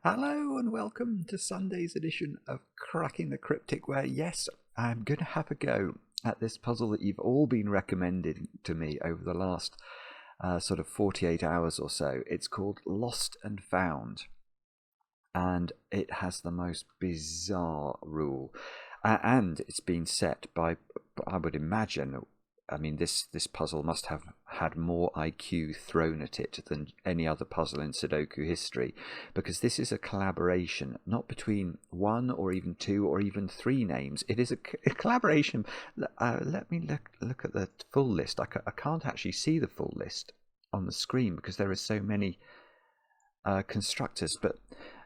Hello and welcome to Sunday's edition of Cracking the Cryptic, where, yes, I'm going to have a go at this puzzle that you've all been recommending to me over the last sort of 48 hours or so. It's called Lost and Found, and it has the most bizarre rule. And it's been set by, I would imagine, I mean, this puzzle must have had more IQ thrown at it than any other puzzle in Sudoku history, because this is a collaboration, not between one or even two or even three names. It is a collaboration. Let me look at the full list. I can't actually see the full list on the screen because there are so many constructors. But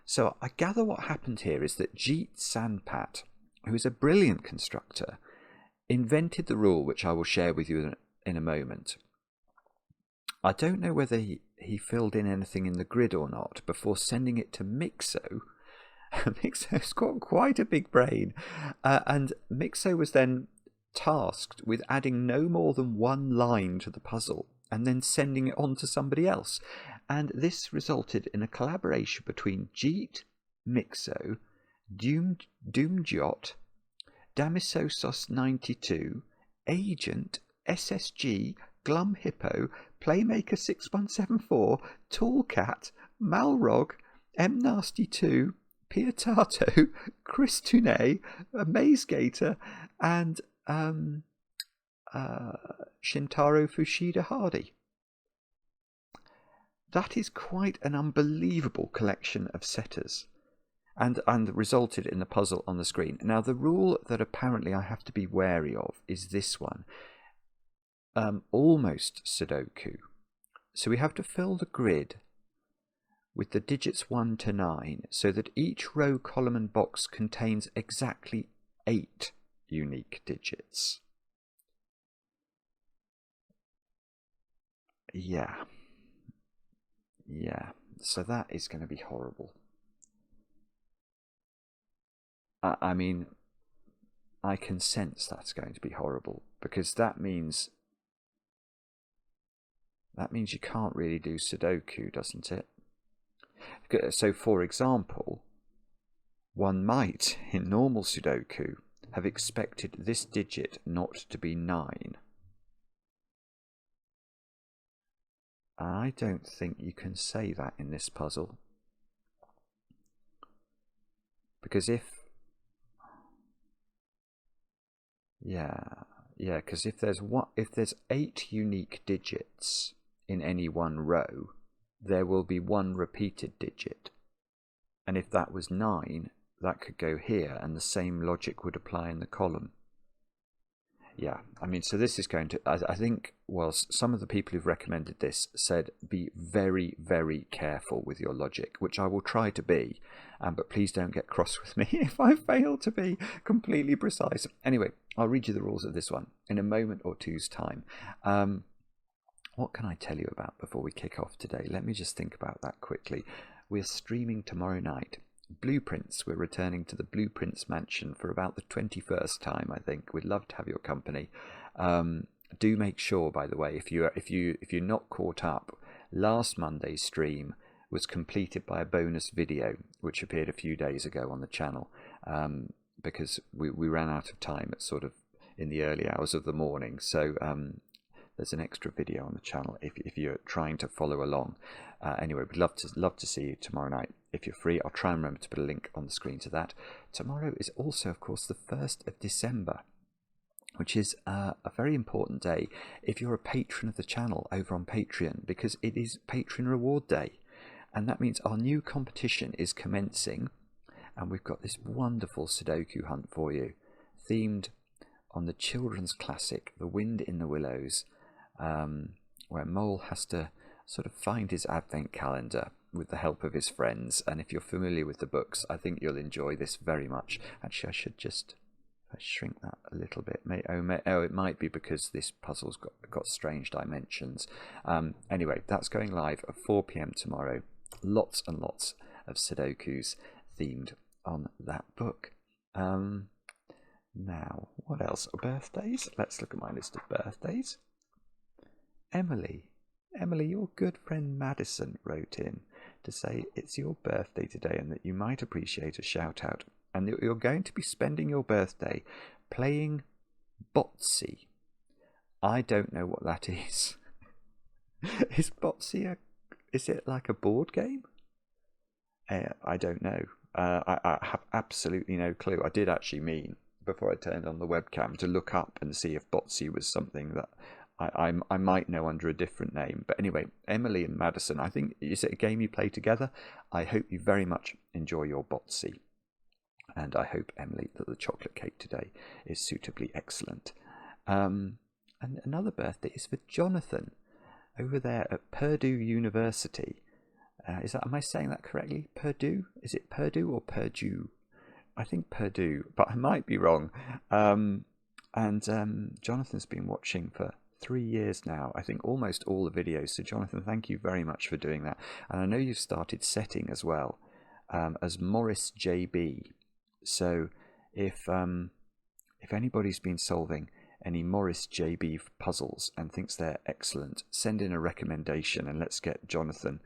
so I gather what happened here is that Jeet Sampat, who is a brilliant constructor, invented the rule which I will share with you in a moment. I don't know whether he filled in anything in the grid or not before sending it to Myxo. Myxo's got quite a big brain, and Myxo was then tasked with adding no more than one line to the puzzle and then sending it on to somebody else. And this resulted in a collaboration between Jeet, Myxo, dumediat, Damisosos 92, Agent, SSG, Glum Hippo, Playmaker 6174, tallcat, Malrog, MNasty2, Piatato, Christounet, MaizeGator and Shintaro Fushida-Hardy. That is quite an unbelievable collection of setters. And resulted in the puzzle on the screen. Now, the rule that apparently I have to be wary of is this one. Almost Sudoku. So we have to fill the grid with the digits 1 to 9 so that each row, column and box contains exactly 8 unique digits. Yeah. So that is going to be horrible. I mean, I can sense that's going to be horrible, because that means you can't really do Sudoku, doesn't it? So, for example, one might, in normal Sudoku, have expected this digit not to be 9. I don't think you can say that in this puzzle, because if because if there's 8 unique digits in any one row, there will be one repeated digit. And if that was 9, that could go here, and the same logic would apply in the column. Yeah, I mean, so this is going to, I think, well, some of the people who've recommended this said be very, very careful with your logic, which I will try to be, but please don't get cross with me if I fail to be completely precise. Anyway, I'll read you the rules of this one in a moment or two's time. What can I tell you about before we kick off today? Let me just think about that quickly. We're streaming tomorrow night. Blueprints. We're returning to the Blueprints mansion for about the 21st time, I think. We'd love to have your company. Do make sure, by the way, if you're not caught up, last Monday's stream was completed by a bonus video which appeared a few days ago on the channel, because we ran out of time at sort of in the early hours of the morning. So there's an extra video on the channel if you're trying to follow along. Anyway, we'd love to see you tomorrow night. If you're free, I'll try and remember to put a link on the screen to that. Tomorrow is also, of course, the 1st of December, which is a very important day if you're a patron of the channel over on Patreon, because it is Patron Reward Day. And that means our new competition is commencing, and we've got this wonderful Sudoku hunt for you, themed on the children's classic, The Wind in the Willows, where Mole has to sort of find his advent calendar with the help of his friends. And if you're familiar with the books, I think you'll enjoy this very much. Actually, I should just shrink that a little bit. It might be because this puzzle's got strange dimensions. Anyway, that's going live at 4 p.m. tomorrow. Lots and lots of Sudokus themed on that book. Now, what else? Birthdays? Let's look at my list of birthdays. Emily, your good friend Madison wrote in to say it's your birthday today and that you might appreciate a shout out, and that you're going to be spending your birthday playing Botsy. I don't know what that is. Is Botsy is it like a board game? I don't know. I have absolutely no clue. I did actually mean, before I turned on the webcam, to look up and see if Botsy was something that I might know under a different name. But anyway, Emily and Madison, I think, is it a game you play together? I hope you very much enjoy your Botsy. And I hope, Emily, that the chocolate cake today is suitably excellent. And another birthday is for Jonathan, over there at Purdue University. Am I saying that correctly? Purdue? Is it Purdue or Purdue? I think Purdue, but I might be wrong. Jonathan's been watching for 3 years now, I think almost all the videos. So Jonathan, thank you very much for doing that. And I know you've started setting as well, as Morris JB. So if anybody's been solving any Morris JB puzzles and thinks they're excellent, send in a recommendation and let's get Jonathan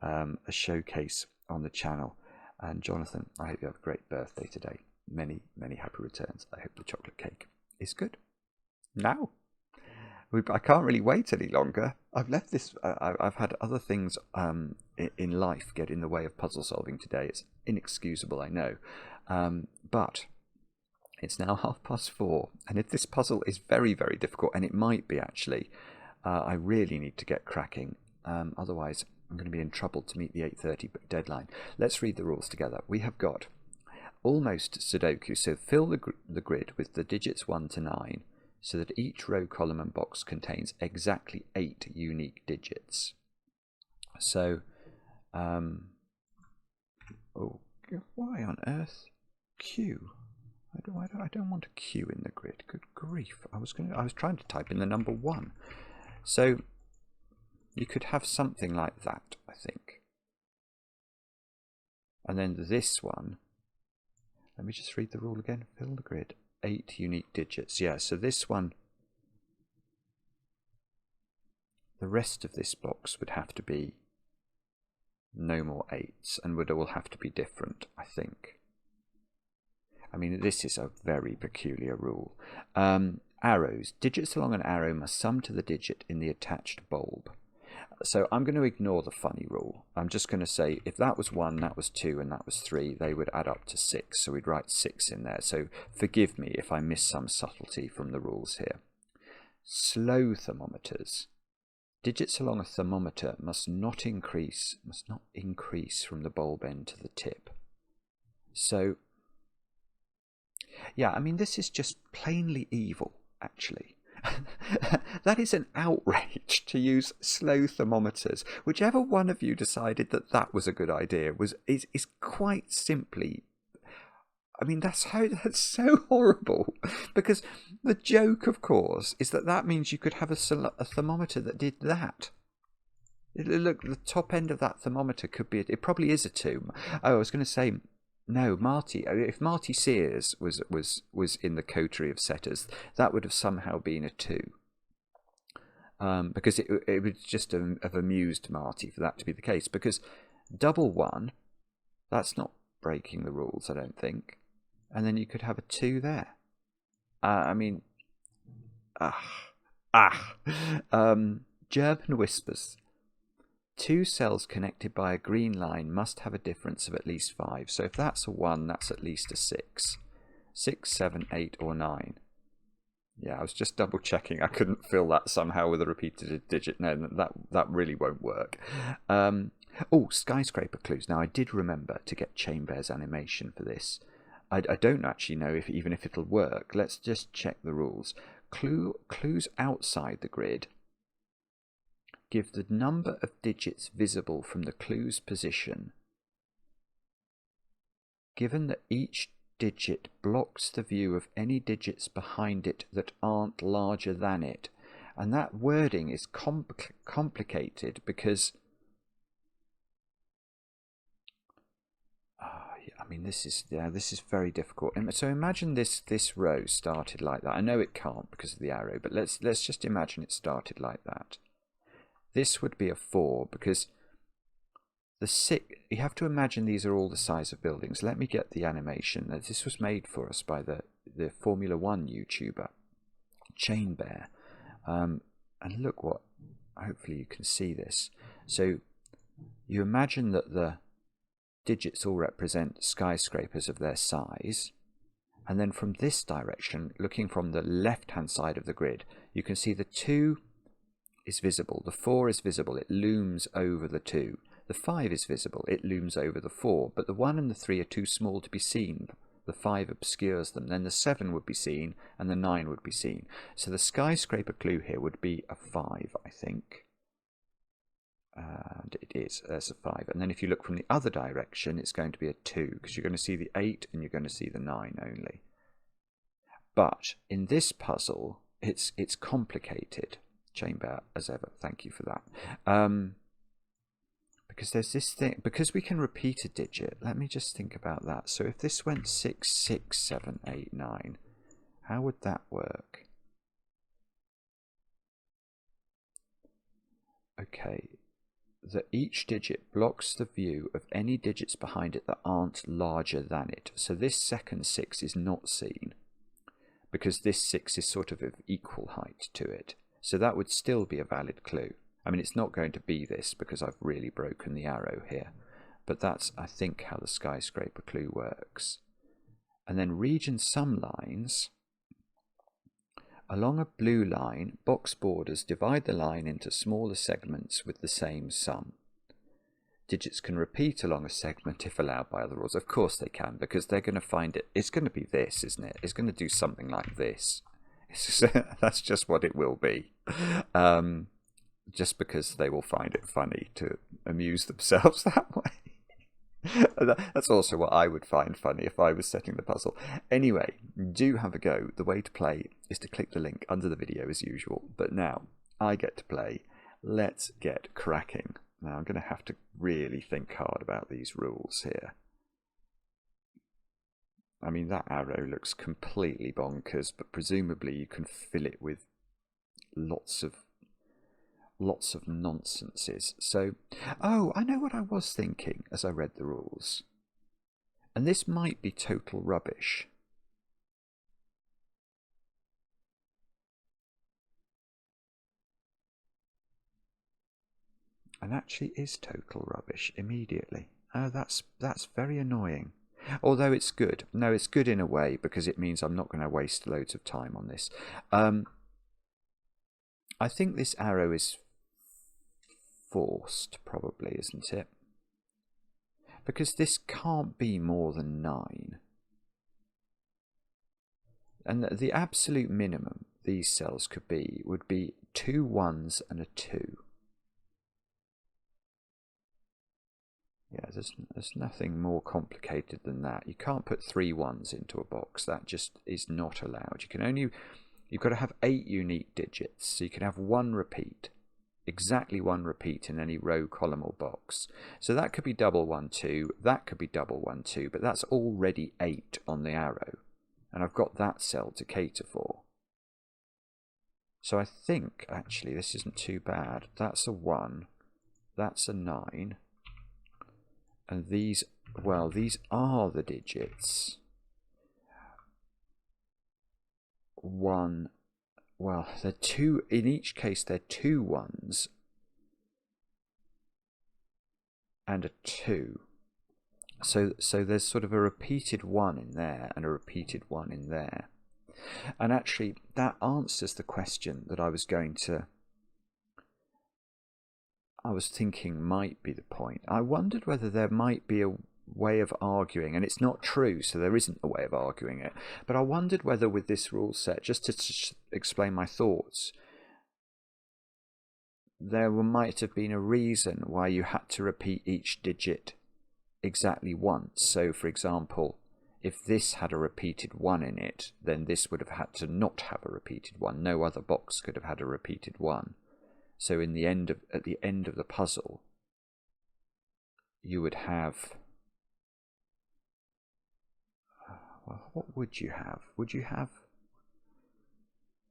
a showcase on the channel. And Jonathan, I hope you have a great birthday today. Many, many happy returns. I hope the chocolate cake is good. Now, I can't really wait any longer. I've left this. I've had other things in life get in the way of puzzle solving today. It's inexcusable, I know. But it's now 4:30, and if this puzzle is very, very difficult, and it might be actually, I really need to get cracking. Otherwise, I'm going to be in trouble to meet the 8:30 deadline. Let's read the rules together. We have got almost Sudoku, so fill the grid with the digits 1 to 9, so that each row, column and box contains exactly 8 unique digits. So, oh, why on earth Q? I don't want a Q in the grid. Good grief! I was trying to type in the number 1. So you could have something like that, I think. And then this one. Let me just read the rule again. Fill the grid. 8 unique digits. Yeah, so this one, the rest of this box would have to be no more 8s and would all have to be different, I think. I mean, this is a very peculiar rule. Arrows. Digits along an arrow must sum to the digit in the attached bulb. So I'm going to ignore the funny rule. I'm just going to say if that was 1, that was 2, and that was 3, they would add up to 6. So we'd write 6 in there. So forgive me if I miss some subtlety from the rules here. Slow thermometers. Digits along a thermometer must not increase from the bulb end to the tip. So, yeah, I mean, this is just plainly evil, actually. That is an outrage to use slow thermometers. Whichever one of you decided that that was a good idea is quite simply, I mean, that's so horrible, because the joke, of course, is that means you could have a thermometer that did that. Look, the top end of that thermometer could be, it probably is a 2. Oh, I was going to say, no, Marty. If Marty Sears was in the coterie of setters, that would have somehow been a 2. Because it would just have amused Marty for that to be the case. Because double 1, that's not breaking the rules, I don't think. And then you could have a 2 there. I mean, German whispers. 2 cells connected by a green line must have a difference of at least 5. So if that's a 1, that's at least a 6. 6, 7, 8, or 9. Yeah, I was just double checking. I couldn't fill that somehow with a repeated digit. No, that really won't work. Oh, skyscraper clues. Now, I did remember to get Chamber's animation for this. I don't actually know even if it'll work. Let's just check the rules. Clues outside the grid. Give the number of digits visible from the clue's position, given that each digit blocks the view of any digits behind it that aren't larger than it. And that wording is complicated because I mean, this is very difficult. And so imagine this row started like that. I know it can't because of the arrow, but let's just imagine it started like that. This would be a 4 because you have to imagine these are all the size of buildings. Let me get the animation. This was made for us by the Formula 1 YouTuber, Chain Bear. And look what, hopefully you can see this. So you imagine that the digits all represent skyscrapers of their size. And then from this direction, looking from the left-hand side of the grid, you can see the 2 is visible. The 4 is visible. It looms over the 2. The 5 is visible. It looms over the 4. But the 1 and the 3 are too small to be seen. The 5 obscures them. Then the 7 would be seen and the 9 would be seen. So the skyscraper clue here would be a 5, I think. And it is. There's a 5. And then if you look from the other direction, it's going to be a 2, because you're going to see the 8 and you're going to see the 9 only. But in this puzzle, it's complicated. Chamber, as ever, thank you for that. Because there's this thing, because we can repeat a digit. Let me just think about that. So if this went 6, 6, 7, 8, 9, how would that work? Okay. That each digit blocks the view of any digits behind it that aren't larger than it. So this second 6 is not seen, because this 6 is sort of equal height to it. So that would still be a valid clue. I mean, it's not going to be this because I've really broken the arrow here. But that's, I think, how the skyscraper clue works. And then region sum lines. Along a blue line, box borders divide the line into smaller segments with the same sum. Digits can repeat along a segment if allowed by other rules. Of course they can, because they're going to find it. It's going to be this, isn't it? It's going to do something like this. That's just what it will be. Just because they will find it funny to amuse themselves that way. That's also what I would find funny if I was setting the puzzle. Anyway, do have a go. The way to play is to click the link under the video as usual. But now I get to play. Let's get cracking. Now I'm going to have to really think hard about these rules here. I mean, that arrow looks completely bonkers, but presumably you can fill it with lots of nonsenses. So, oh, I know what I was thinking as I read the rules. And this might be total rubbish. And actually is total rubbish immediately. Oh, that's very annoying. Although it's good. No, it's good in a way, because it means I'm not going to waste loads of time on this. I think this arrow is forced, probably, isn't it? Because this can't be more than 9. And the absolute minimum these cells could be would be 2 1s and a 2. Yeah, there's nothing more complicated than that. You can't put 3 1s into a box. That just is not allowed. You've got to have 8 unique digits. So you can have 1 repeat. Exactly 1 repeat in any row, column or box. So that could be double 1 2, that could be double 1 2, but that's already 8 on the arrow, and I've got that cell to cater for. So I think actually this isn't too bad. That's a 1, that's a 9, and these, well, these are the digits. 1. Well, they're 2, in each case they're 2 1s and a 2. So there's sort of a repeated 1 in there and a repeated 1 in there. And actually that answers the question that I was thinking might be the point. I wondered whether there might be a way of arguing, and it's not true, so there isn't a way of arguing it, but I wondered whether with this rule set, just to explain my thoughts, there might have been a reason why you had to repeat each digit exactly once. So for example, if this had a repeated 1 in it, then this would have had to not have a repeated 1. No other box could have had a repeated 1. So at the end of the puzzle, you would have, well, what would you have? Would you have,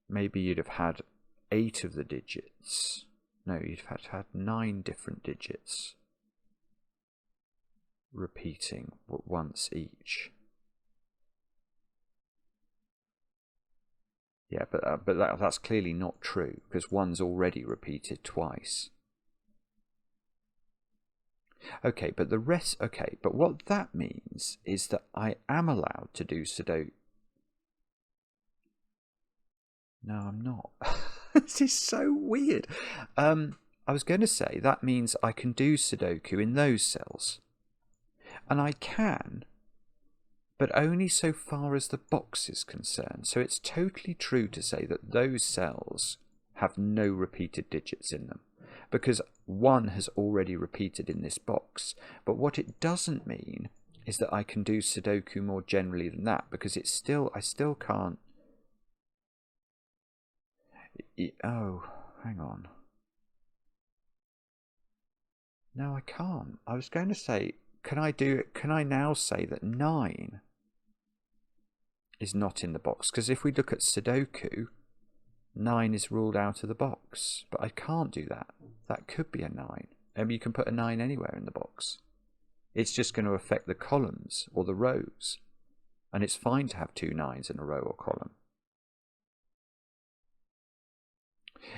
maybe you'd have had 8 of the digits. No, you'd have had 9 different digits. repeating once each. Yeah, but that's clearly not true, because one's already repeated twice. Okay, but the rest... Okay, but what that means is that I am allowed to do Sudoku. No, I'm not. This is so weird. I was going to say that means I can do Sudoku in those cells. And I can, but only so far as the box is concerned. So it's totally true to say that those cells have no repeated digits in them, because one has already repeated in this box. But what it doesn't mean is that I can do Sudoku more generally than that, because I still can't. Oh, hang on. No, I can't. I was going to say, can I now say that 9 is not in the box? Because if we look at Sudoku, 9 is ruled out of the box. But I can't do that. That could be a 9. Maybe you can put a 9 anywhere in the box. It's just going to affect the columns or the rows. And it's fine to have 2 9s in a row or column.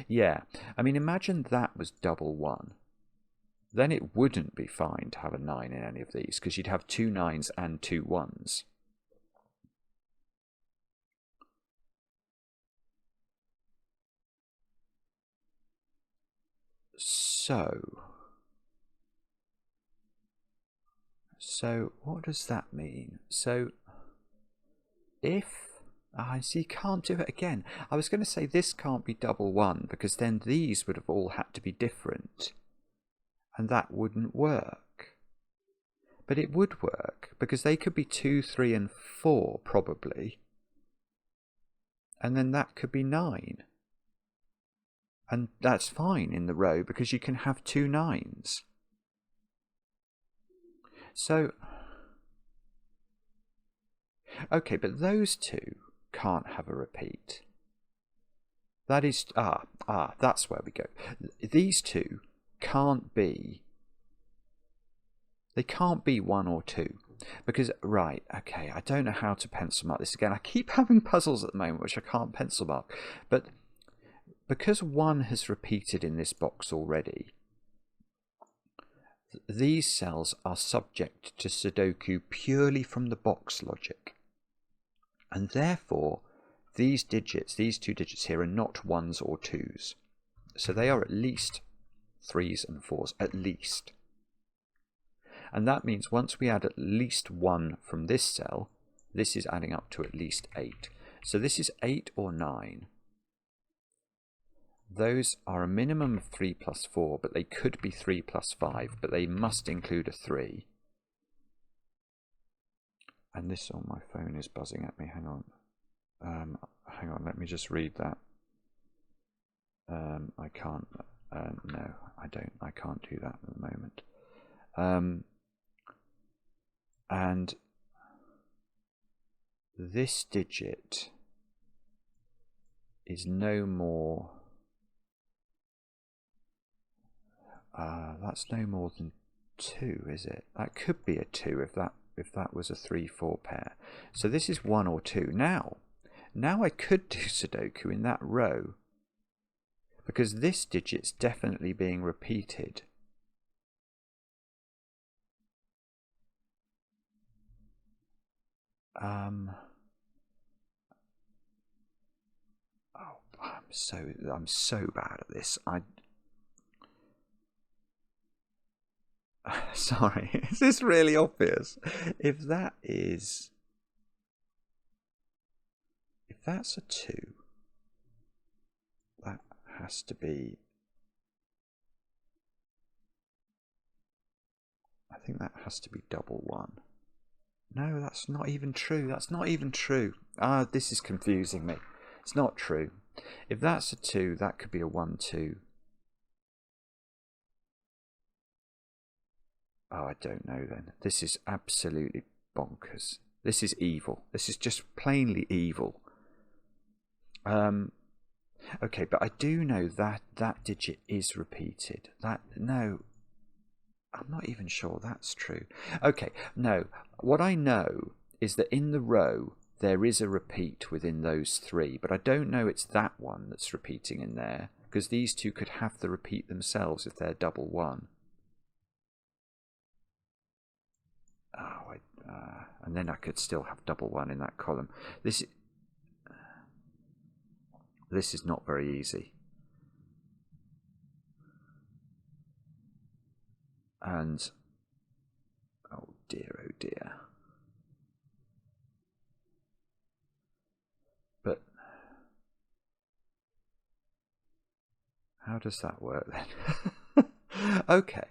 Yeah, I mean, imagine that was double 1. Then it wouldn't be fine to have a 9 in any of these, because you'd have 2 9s and 2 1s. So what does that mean? So if... I see, you can't do it again. I was going to say this can't be double 1, because then these would have all had to be different. And that wouldn't work. But it would work, because they could be 2, 3, and 4, probably. And then that could be 9. And that's fine in the row, because you can have 2 9s. So... Okay, but those two can't have a repeat. That is... that's where we go. These two can't be... They can't be 1 or 2. Because, right, okay, I don't know how to pencil mark this again. I keep having puzzles at the moment which I can't pencil mark. But because 1 has repeated in this box already, these cells are subject to Sudoku purely from the box logic. And therefore, these two digits here, are not 1s or 2s. So they are at least 3s and 4s, at least. And that means once we add at least 1 from this cell, this is adding up to at least 8. So this is 8 or 9. Those are a minimum of 3 plus 4, but they could be 3 plus 5, but they must include a 3. And this on my phone is buzzing at me. Hang on. Hang on, let me just read that. I can't. No, I don't. I can't do that at the moment. And this digit is no more... that's no more than 2, is it? That could be a 2 if that was a 3-4 pair. So this is 1 or 2. Now I could do Sudoku in that row, because this digit's definitely being repeated. Oh, I'm so bad at this. Sorry, is this really obvious? If that's a 2, that has to be... I think that has to be double 1. No, that's not even true. That's not even true. This is confusing me. It's not true. If that's a 2, that could be a 1, 2. Oh, I don't know then. This is absolutely bonkers. This is evil. This is just plainly evil. Okay, but I do know that that digit is repeated. No. I'm not even sure that's true. Okay, no. What I know is that in the row there is a repeat within those three, but I don't know it's that one that's repeating in there, because these two could have the repeat themselves if they're double one. Oh, and then I could still have double one in that column. This is not very easy. And oh dear, oh dear. But how does that work then? Okay,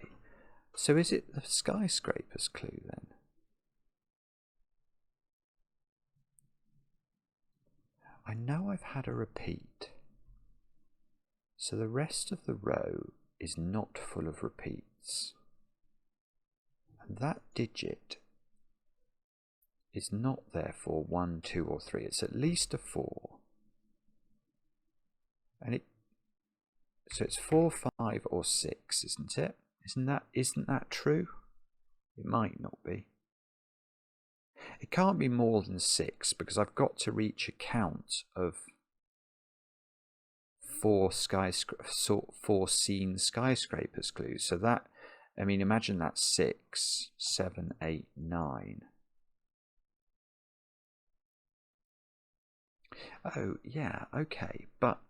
so is it the skyscraper's clue then? I know I've had a repeat, so the rest of the row is not full of repeats. And that digit is not therefore 1, 2 or 3, it's at least a 4. And so it's 4, 5 or 6, isn't it? Isn't that true? It might not be. It can't be more than 6 because I've got to reach a count of 4 seen skyscrapers clues. So that, I mean, imagine that's 6, 7, 8, 9. Oh, yeah, okay, but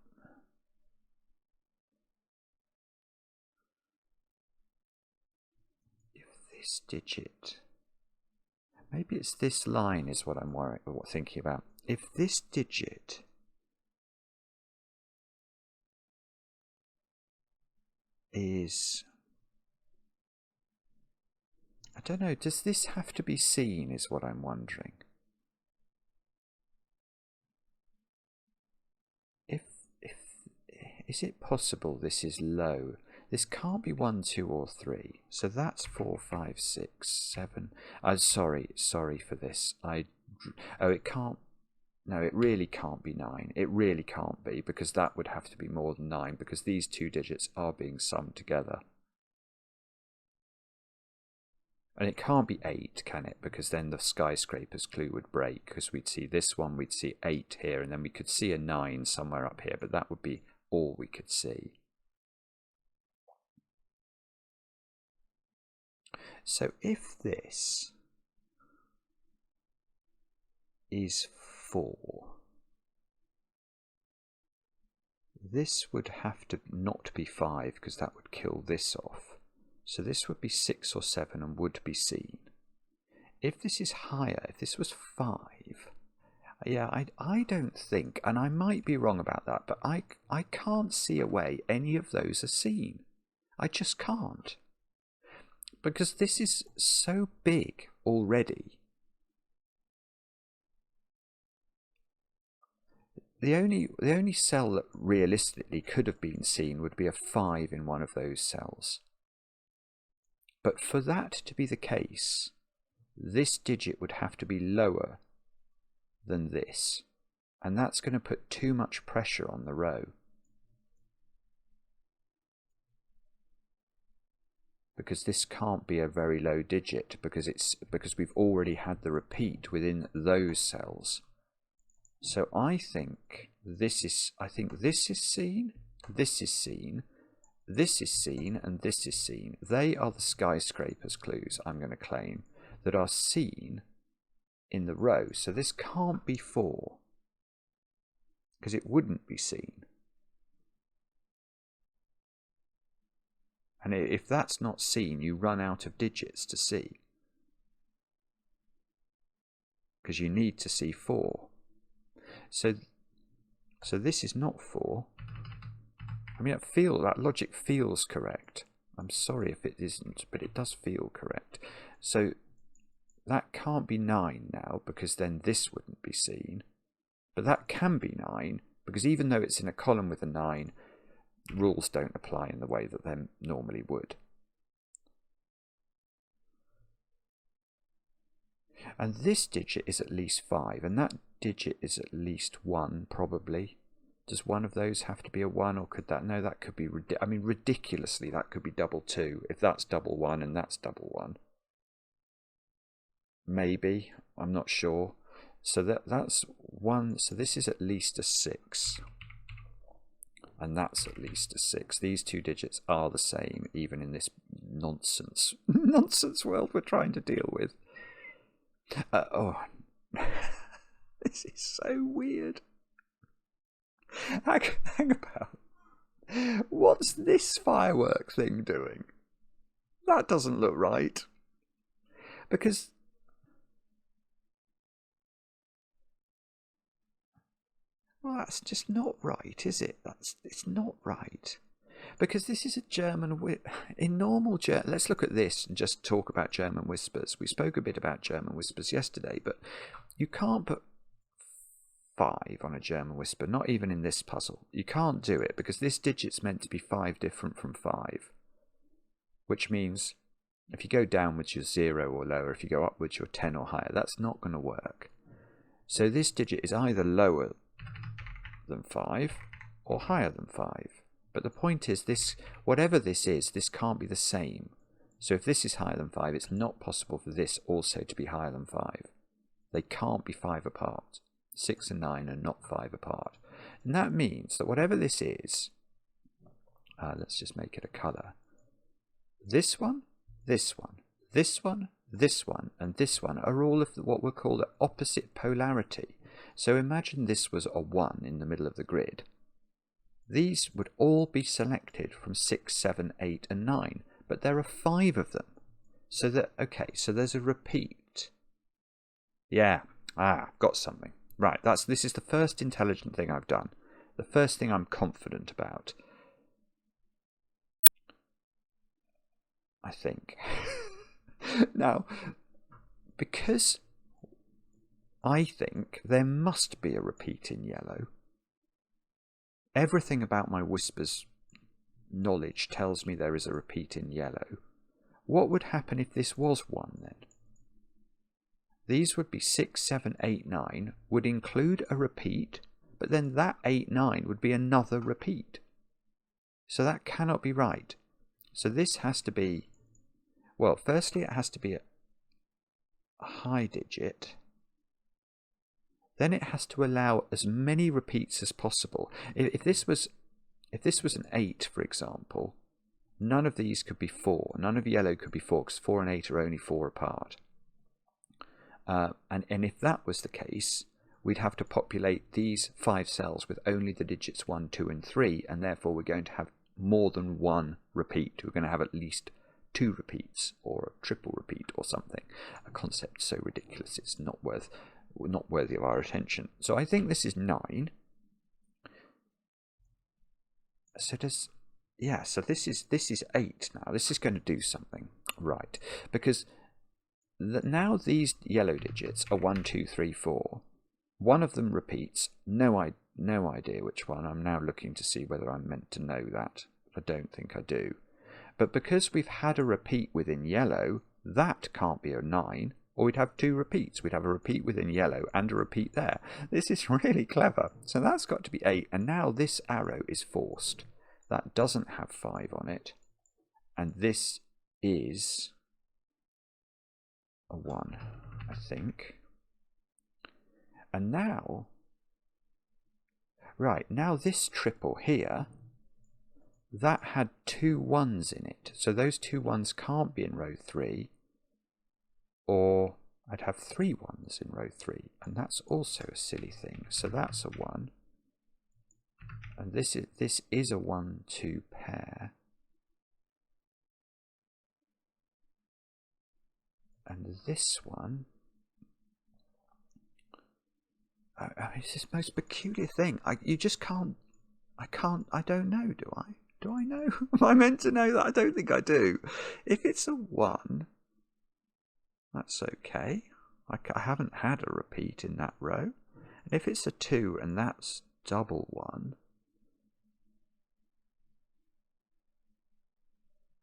if this digit, maybe it's this line is what I'm thinking about. If this digit is, I don't know, does this have to be seen is what I'm wondering. Is it possible this is low? This can't be 1, 2 or 3. So that's 4, 5, 6, 7. I'm sorry for this. It can't. No, it really can't be 9. It really can't be, because that would have to be more than 9, because these two digits are being summed together. And it can't be 8, can it? Because then the skyscraper's clue would break, because we'd see this one, we'd see 8 here, and then we could see a 9 somewhere up here, but that would be all we could see. So if this is 4, this would have to not be 5, because that would kill this off. So this would be 6 or 7 and would be seen. If this is higher, if this was 5, yeah, I don't think, and I might be wrong about that, but I can't see a way any of those are seen. I just can't. Because this is so big already. The only cell that realistically could have been seen would be a 5 in one of those cells. But for that to be the case, this digit would have to be lower than this, and that's going to put too much pressure on the row. Because this can't be a very low digit, because we've already had the repeat within those cells. So I think this is seen, this is seen, this is seen, and this is seen. They are the skyscrapers clues, I'm going to claim, that are seen in the row. So this can't be 4, because it wouldn't be seen. And if that's not seen, you run out of digits to see, because you need to see 4. So this is not 4. I mean, that logic feels correct. I'm sorry if it isn't, but it does feel correct. So that can't be 9 now, because then this wouldn't be seen. But that can be 9, because even though it's in a column with a 9, rules don't apply in the way that they normally would. And this digit is at least 5, and that digit is at least 1, probably. Does one of those have to be a 1, or could that... No, that could be... I mean, ridiculously, that could be double 2, if that's double 1 and that's double 1. Maybe. I'm not sure. So that's 1. So this is at least a 6. And that's at least a 6. These two digits are the same, even in this nonsense world we're trying to deal with. This is so weird. Hang about. What's this firework thing doing? That doesn't look right. Because... Well, that's just not right, is it? It's not right. Because this is a German... In normal German... Let's look at this and just talk about German whispers. We spoke a bit about German whispers yesterday, but you can't put 5 on a German whisper, not even in this puzzle. You can't do it, because this digit's meant to be 5 different from 5. Which means, if you go downwards, you're 0 or lower. If you go upwards, you're 10 or higher. That's not going to work. So this digit is either lower than 5 or higher than 5. But the point is, this, whatever this is, this can't be the same. So if this is higher than 5, it's not possible for this also to be higher than 5. They can't be 5 apart. 6 and 9 are not 5 apart. And that means that whatever this is, let's just make it a colour. This one, this one, this one, this one, and this one are all of what we'll call the opposite polarity. So imagine this was a 1 in the middle of the grid. These would all be selected from 6, 7, 8 and 9, but there are 5 of them. So that, okay, so there's a repeat. Yeah, got something. Right, this is the first intelligent thing I've done. The first thing I'm confident about. I think. Now, because I think there must be a repeat in yellow. Everything about my whispers knowledge tells me there is a repeat in yellow. What would happen if this was 1 then? These would be 6, 7, 8, 9, would include a repeat, but then that 8, 9 would be another repeat. So that cannot be right. So this has to be, well, firstly it has to be a high digit. Then it has to allow as many repeats as possible. If this was an 8, for example, none of these could be 4. None of yellow could be 4, because 4 and 8 are only 4 apart. And if that was the case, we'd have to populate these 5 cells with only the digits 1, 2 and 3, and therefore we're going to have more than 1 repeat. We're going to have at least 2 repeats, or a triple repeat or something. A concept so ridiculous it's not worthy of our attention. So I think this is 9. So so this is 8 now. This is going to do something, right? Because now these yellow digits are 1, 2, 3, 4. One of them repeats. No idea which one. I'm now looking to see whether I'm meant to know that. I don't think I do. But because we've had a repeat within yellow, that can't be a 9. Or we'd have 2 repeats. We'd have a repeat within yellow and a repeat there. This is really clever. So that's got to be 8. And now this arrow is forced. That doesn't have 5 on it. And this is a 1, I think. And now, right, now this triple here, that had 2 1s in it. So those 2 1s can't be in row 3. Or I'd have 3 1s in row 3. And that's also a silly thing. So that's a 1. And this is a 1-2 pair. And this one, it's this most peculiar thing. I don't know, do I? Do I know? Am I meant to know that? I don't think I do. If it's a 1, that's okay. I haven't had a repeat in that row. And if it's a 2 and that's double 1,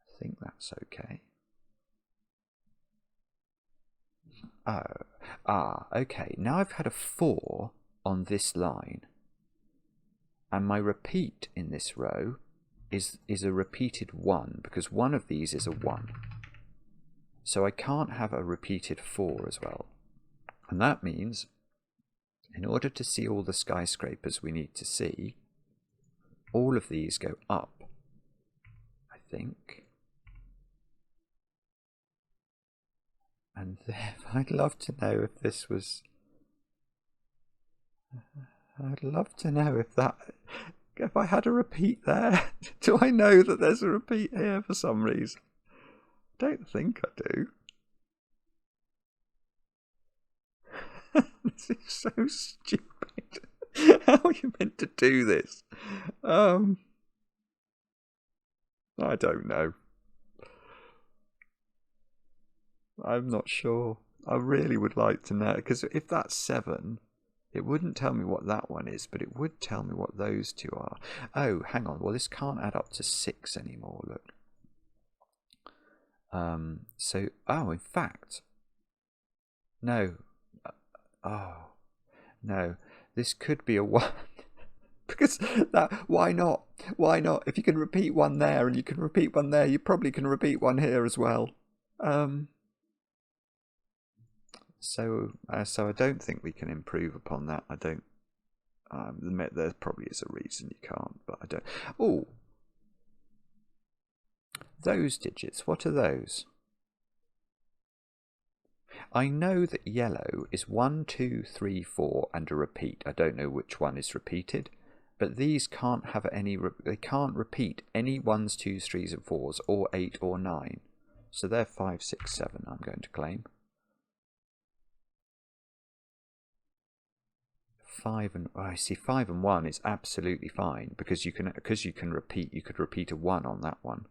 I think that's okay. Okay. Now I've had a 4 on this line. and my repeat in this row is a repeated 1, because one of these is a 1. So I can't have a repeated 4 as well. And that means, in order to see all the skyscrapers we need to see, all of these go up, I think. And I'd love to know if this was... I'd love to know if I had a repeat there. Do I know that there's a repeat here for some reason? I don't think I do. This is so stupid. How are you meant to do this? I don't know. I'm not sure. I really would like to know, because if that's 7, it wouldn't tell me what that one is, but it would tell me what those two are. Oh, hang on. Well, this can't add up to 6 anymore, look. In fact, no. No, this could be a 1. Because why not? Why not? If you can repeat one there and you can repeat one there, you probably can repeat one here as well. So I don't think we can improve upon that. I don't. There probably is a reason you can't, but I don't. Oh, those digits. What are those? I know that yellow is 1, 2, 3, 4, and a repeat. I don't know which one is repeated, but these can't have any. They can't repeat any 1s, 2s, 3s, and 4s, or 8 or 9. So they're 5, 6, 7. I'm going to claim. 5 and I see 5 and 1 is absolutely fine, because you can repeat. You could repeat a 1 on that one.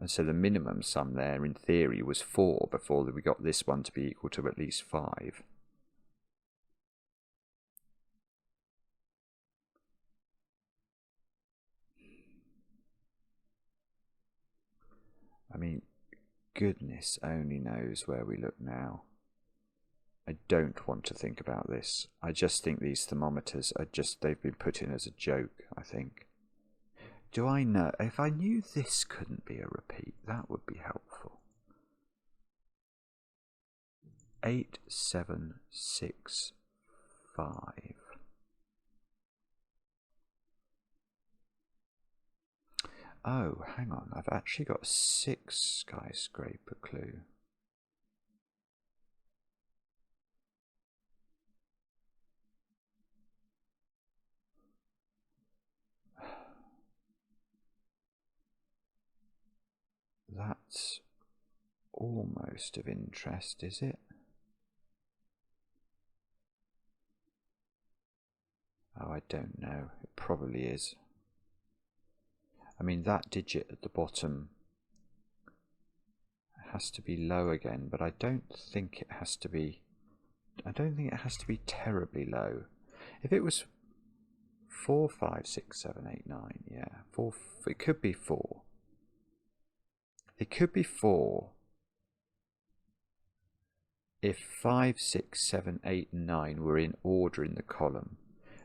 And so the minimum sum there, in theory, was 4 before we got this one to be equal to at least 5. I mean, goodness only knows where we look now. I don't want to think about this. I just think these thermometers are they've been put in as a joke, I think. Do I know? If I knew this couldn't be a repeat, that would be helpful. 8, 7, 6, 5. Oh, hang on. I've actually got a 6 skyscraper clue. That's almost of interest, is it? Oh, I don't know. It probably is. I mean, that digit at the bottom has to be low again, but I don't think it has to be... I don't think it has to be terribly low. If it was 4, 5, 6, 7, 8, 9, yeah. 4, it could be 4. It could be 4 if 5, 6, 7, 8, and 9 were in order in the column.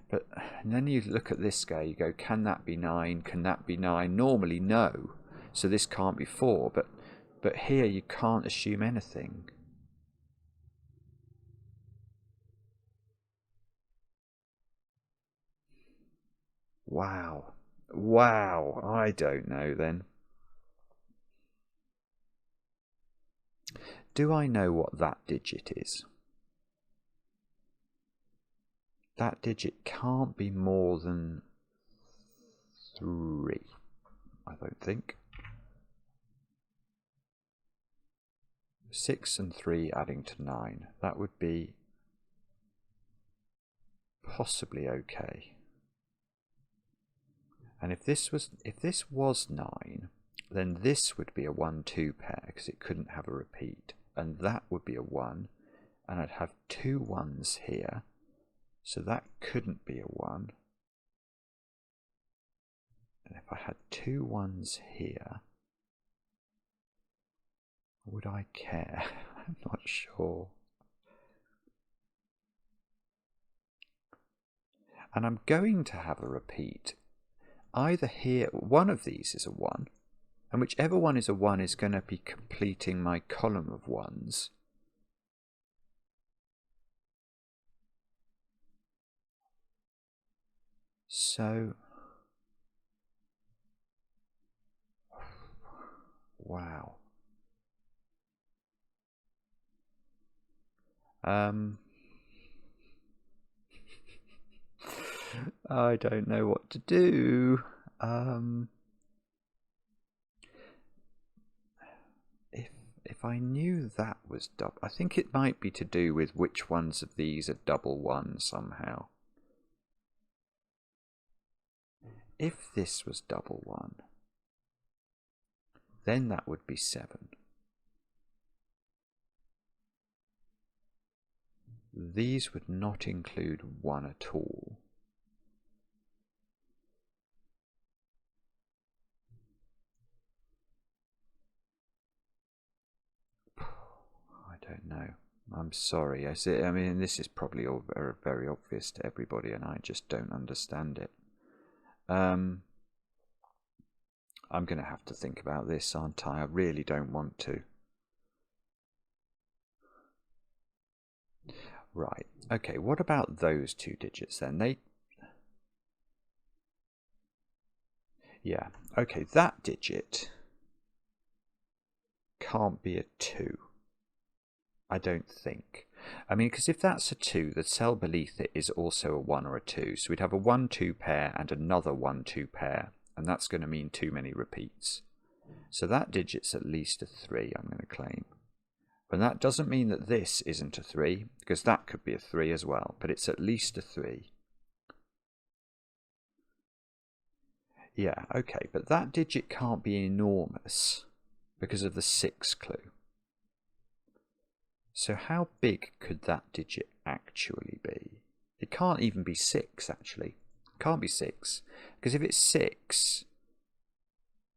But and then you look at this scale, you go, can that be 9? Can that be 9? Normally, no. So this can't be 4. But here you can't assume anything. Wow. Wow. I don't know then. Do I know what that digit is? That digit can't be more than 3, I don't think. 6 and 3 adding to 9. That would be possibly okay. And if this was 9, then this would be a 1-2 pair, because it couldn't have a repeat. And that would be a 1, and I'd have 2 1s here, so that couldn't be a 1. And if I had 2 1s here, would I care? I'm not sure. And I'm going to have a repeat. Either here, one of these is a 1, and whichever one is a 1 is going to be completing my column of 1s. So, wow. I don't know what to do. If I knew that was double, I think it might be to do with which ones of these are double 1 somehow. If this was double 1, then that would be 7. These would not include 1 at all. I don't know. I'm sorry. I mean, this is probably all very obvious to everybody, and I just don't understand it. I'm going to have to think about this, aren't I? I really don't want to. Right. Okay, what about those 2 digits then? Yeah. Okay, that digit can't be a 2. I don't think. I mean, because if that's a 2, the cell beneath it is also a 1 or a 2. So we'd have a 1-2 pair and another 1-2 pair. And that's going to mean too many repeats. So that digit's at least a 3, I'm going to claim. But that doesn't mean that this isn't a 3, because that could be a 3 as well. But it's at least a 3. Yeah, okay, but that digit can't be enormous because of the 6 clue. So how big could that digit actually be? It can't even be 6, actually. It can't be 6, because if it's 6,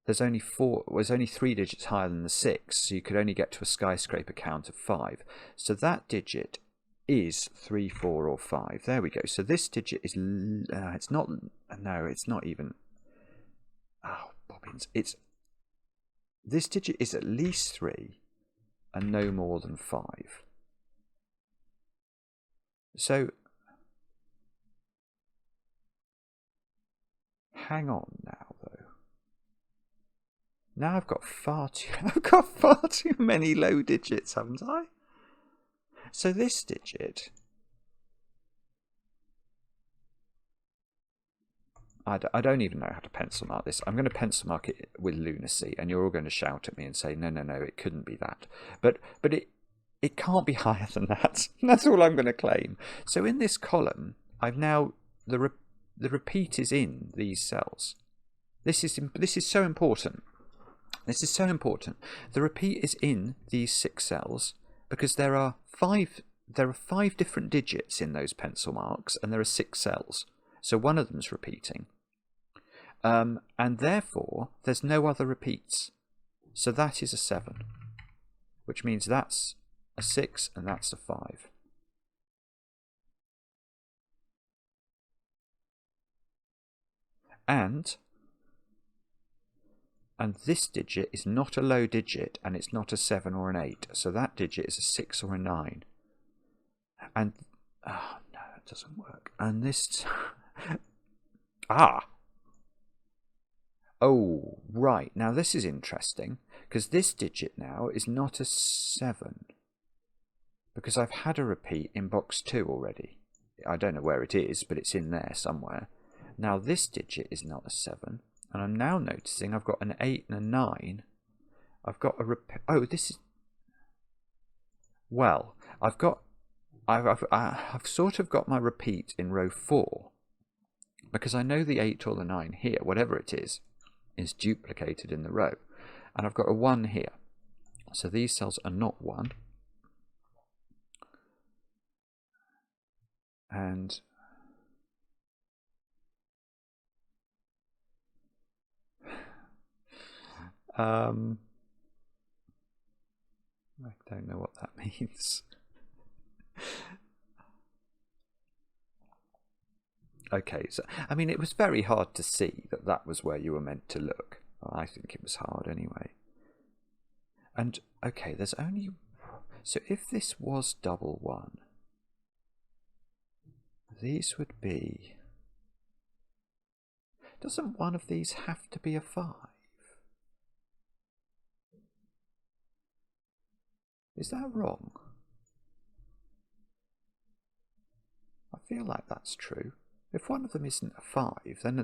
there's only 3 digits higher than the 6, so you could only get to a skyscraper count of 5. So that digit is 3, 4, or 5. There we go. So this digit is it's not even. Oh, bobbins! This digit is at least 3. And no more than 5. So, hang on now, though. Now I've got far too many low digits, haven't I? So this digit, I don't even know how to pencil mark this. I'm going to pencil mark it with lunacy, and you're all going to shout at me and say, no, it couldn't be that. But it can't be higher than that. That's all I'm going to claim. So in this column, I've now the repeat is in these cells. This is so important. This is so important. The repeat is in these 6 cells because there are 5 different digits in those pencil marks, and there are 6 cells. So one of them's repeating. And therefore, there's no other repeats. So that is a 7, which means that's a 6 and that's a 5. And this digit is not a low digit, and it's not a 7 or an 8. So that digit is a 6 or a 9. And, oh no, that doesn't work. And this, oh, right. Now this is interesting, because this digit now is not a 7. Because I've had a repeat in box 2 already. I don't know where it is, but it's in there somewhere. Now this digit is not a 7. And I'm now noticing I've got an 8 and a 9. I've got a oh, this is... Well, I've sort of got my repeat in row 4. Because I know the 8 or the 9 here, whatever it is duplicated in the row. And I've got a 1 here. So these cells are not 1. And I don't know what that means. Okay, so I mean, it was very hard to see that that was where you were meant to look. Well, I think it was hard anyway. And okay, there's only, so if this was double 1, these would be, doesn't one of these have to be a 5? Is that wrong? I feel like that's true. If one of them isn't a 5, then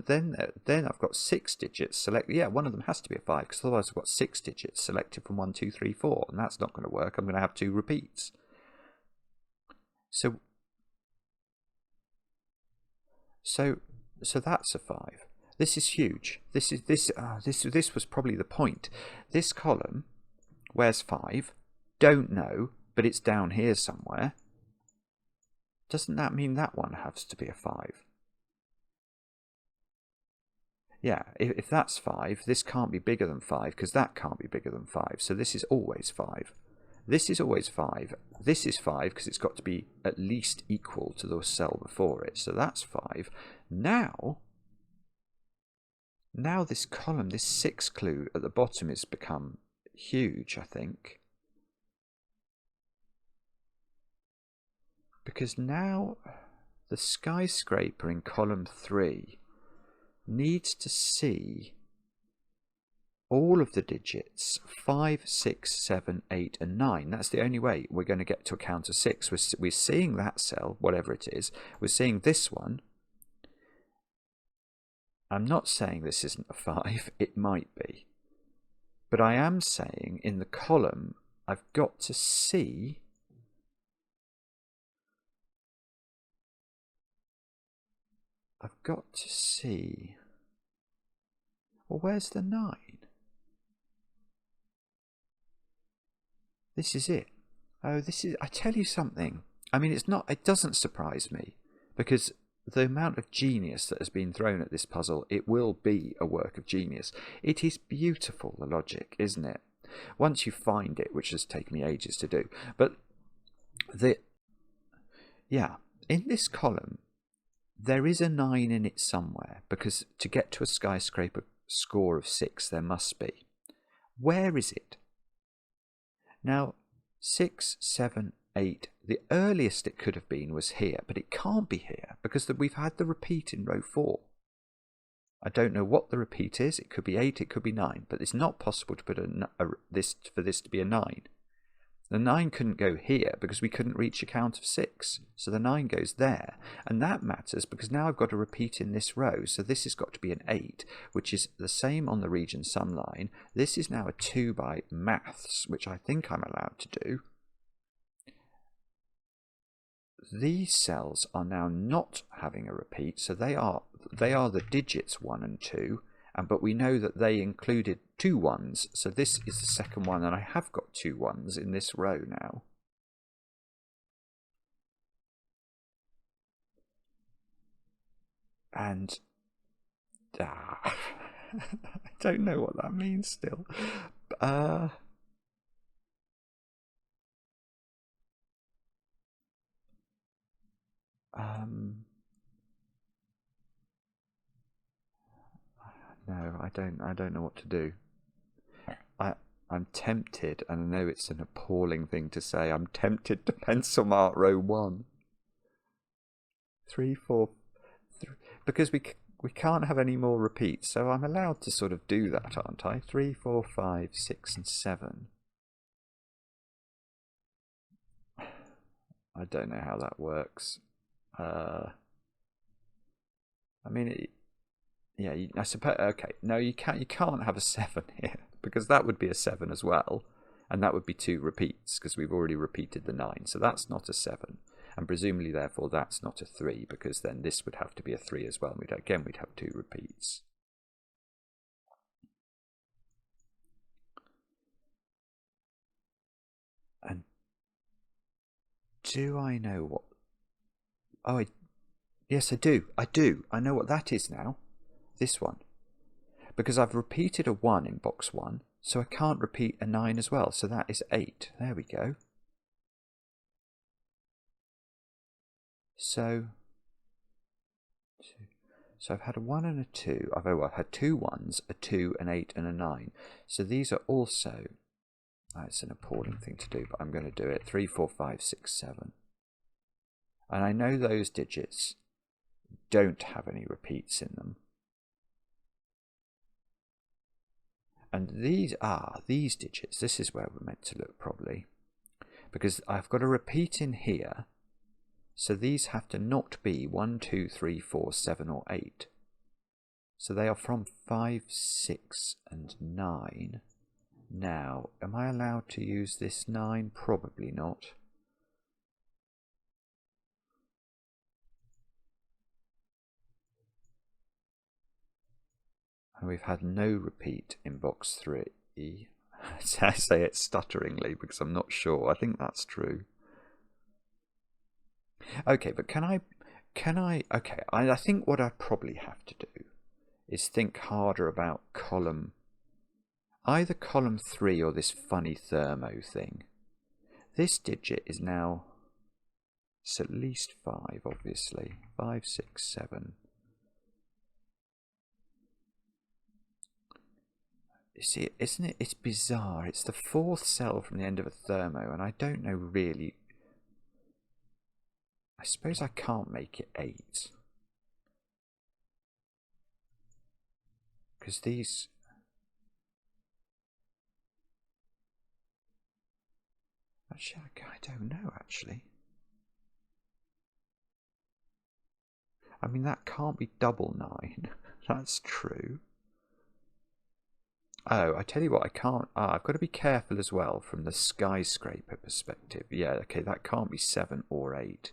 I've got 6 digits selected. Yeah, one of them has to be a 5, because otherwise I've got 6 digits selected from 1, 2, 3, 4, and that's not going to work. I'm going to have 2 repeats. So that's a 5. This is huge. This was probably the point. This column, where's 5? Don't know, but it's down here somewhere. Doesn't that mean that one has to be a 5? Yeah, if that's 5, this can't be bigger than 5, because that can't be bigger than 5. So this is always 5. This is always 5. This is 5, because it's got to be at least equal to the cell before it. So that's 5. Now this column, this 6 clue at the bottom has become huge, I think. Because now the skyscraper in column 3 needs to see all of the digits 5, 6, 7, 8 and 9. That's the only way we're going to get to a count of 6. We're seeing that cell, whatever it is. We're seeing this one. I'm not saying this isn't a 5. It might be. But I am saying in the column I've got to see well, where's the 9? This is it. Oh, this is, I tell you something. I mean, it doesn't surprise me, because the amount of genius that has been thrown at this puzzle, it will be a work of genius. It is beautiful, the logic, isn't it? Once you find it, which has taken me ages to do. But in this column, there is a 9 in it somewhere, because to get to a skyscraper score of 6, there must be. Where is it? Now, 6, 7, 8, the earliest it could have been was here, but it can't be here, because we've had the repeat in row 4. I don't know what the repeat is. It could be 8, it could be 9, but it's not possible to put for this to be a 9. The 9 couldn't go here because we couldn't reach a count of 6. So the 9 goes there. And that matters because now I've got a repeat in this row. So this has got to be an 8, which is the same on the region sum line. This is now a 2 by maths, which I think I'm allowed to do. These cells are now not having a repeat. So they are the digits 1 and 2. But we know that they included 2 1s, so this is the second one, and I have got 2 1s in this row now. And I don't know what that means still. No, I don't know what to do. I'm tempted, and I know it's an appalling thing to say, I'm tempted to pencil mark row 1. 3, 4, 3, because we can't have any more repeats, so I'm allowed to sort of do that, aren't I? 3, 4, 5, 6 and 7. I don't know how that works. I mean, yeah, I suppose. Okay, no, you can't have a 7 here, because that would be a 7 as well, and that would be 2 repeats because we've already repeated the 9. So that's not a 7, and presumably therefore that's not a 3, because then this would have to be a 3 as well. And we'd have 2 repeats. And do I know what? Oh, yes, I do. I know what that is now. This one, because I've repeated a 1 in box 1, so I can't repeat a 9 as well, so that is 8. There we go. So 2, So I've had a 1 and a 2. I've had 2 1s, a 2, an 8 and a 9. So these are also, it's an appalling thing to do, but I'm going to do it. 3, 4, 5, 6, 7. And I know those digits don't have any repeats in them. And these digits, this is where we're meant to look probably. Because I've got a repeat in here. So these have to not be 1, 2, 3, 4, 7 or 8. So they are from 5, 6 and 9. Now, am I allowed to use this 9? Probably not. And we've had no repeat in box 3. I say it stutteringly because I'm not sure. I think that's true. Okay, but I think what I probably have to do is think harder about either column 3 or this funny thermo thing. This digit is now, it's at least 5, obviously. 5, 6, 7. You see, isn't it? It's bizarre. It's the 4th cell from the end of a thermo, and I don't know really. I suppose I can't make it 8. Because these... Actually, I don't know, actually. I mean, that can't be double 9. That's true. Oh, I tell you what, I can't... I've got to be careful as well from the skyscraper perspective. Yeah, okay, that can't be 7 or 8.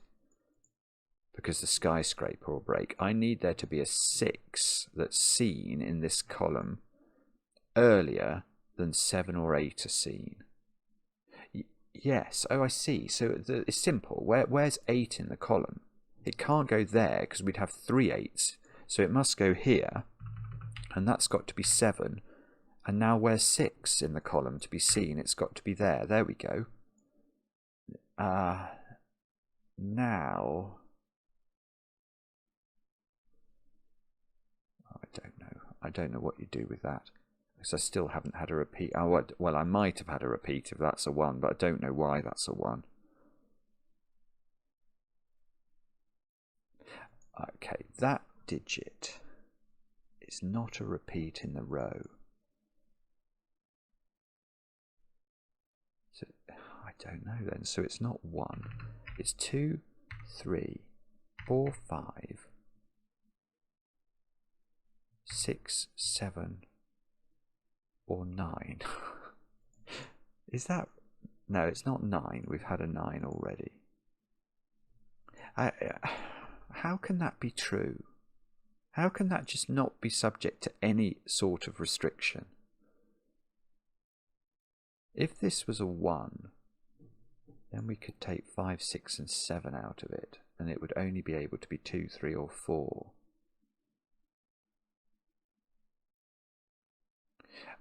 Because the skyscraper will break. I need there to be a 6 that's seen in this column earlier than 7 or 8 are seen. Yes, oh, I see. So it's simple. Where's 8 in the column? It can't go there because we'd have 3 8s. So it must go here. And that's got to be 7. And now where's 6 in the column to be seen? It's got to be there. There we go. Now... I don't know what you do with that. Because I still haven't had a repeat. Well, I might have had a repeat if that's a 1, but I don't know why that's a 1. Okay, that digit is not a repeat in the row. So I don't know then. So it's not 1. It's 2, 3, 4, 5, 6, 7, or 9. Is that... No, it's not 9. We've had a 9 already. How can that be true? How can that just not be subject to any sort of restriction? If this was a 1, then we could take 5, 6 and 7 out of it, and it would only be able to be 2, 3 or 4.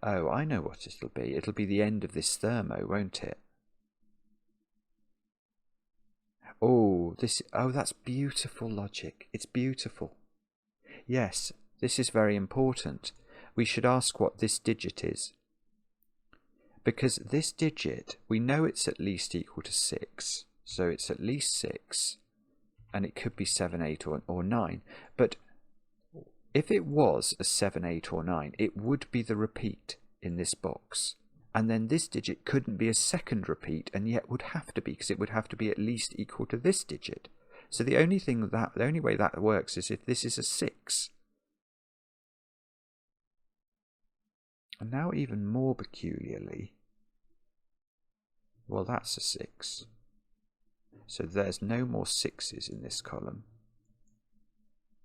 Oh, I know what it'll be. It'll be the end of this thermo, won't it? Oh, that's beautiful logic. It's beautiful. Yes, this is very important. We should ask what this digit is. Because this digit, we know it's at least equal to 6. So it's at least 6. And it could be 7, 8 or 9. But if it was a 7, 8 or 9, it would be the repeat in this box. And then this digit couldn't be a second repeat, and yet would have to be, because it would have to be at least equal to this digit. So the only way that works is if this is a 6. And now even more peculiarly, well, that's a 6. So there's no more 6s in this column.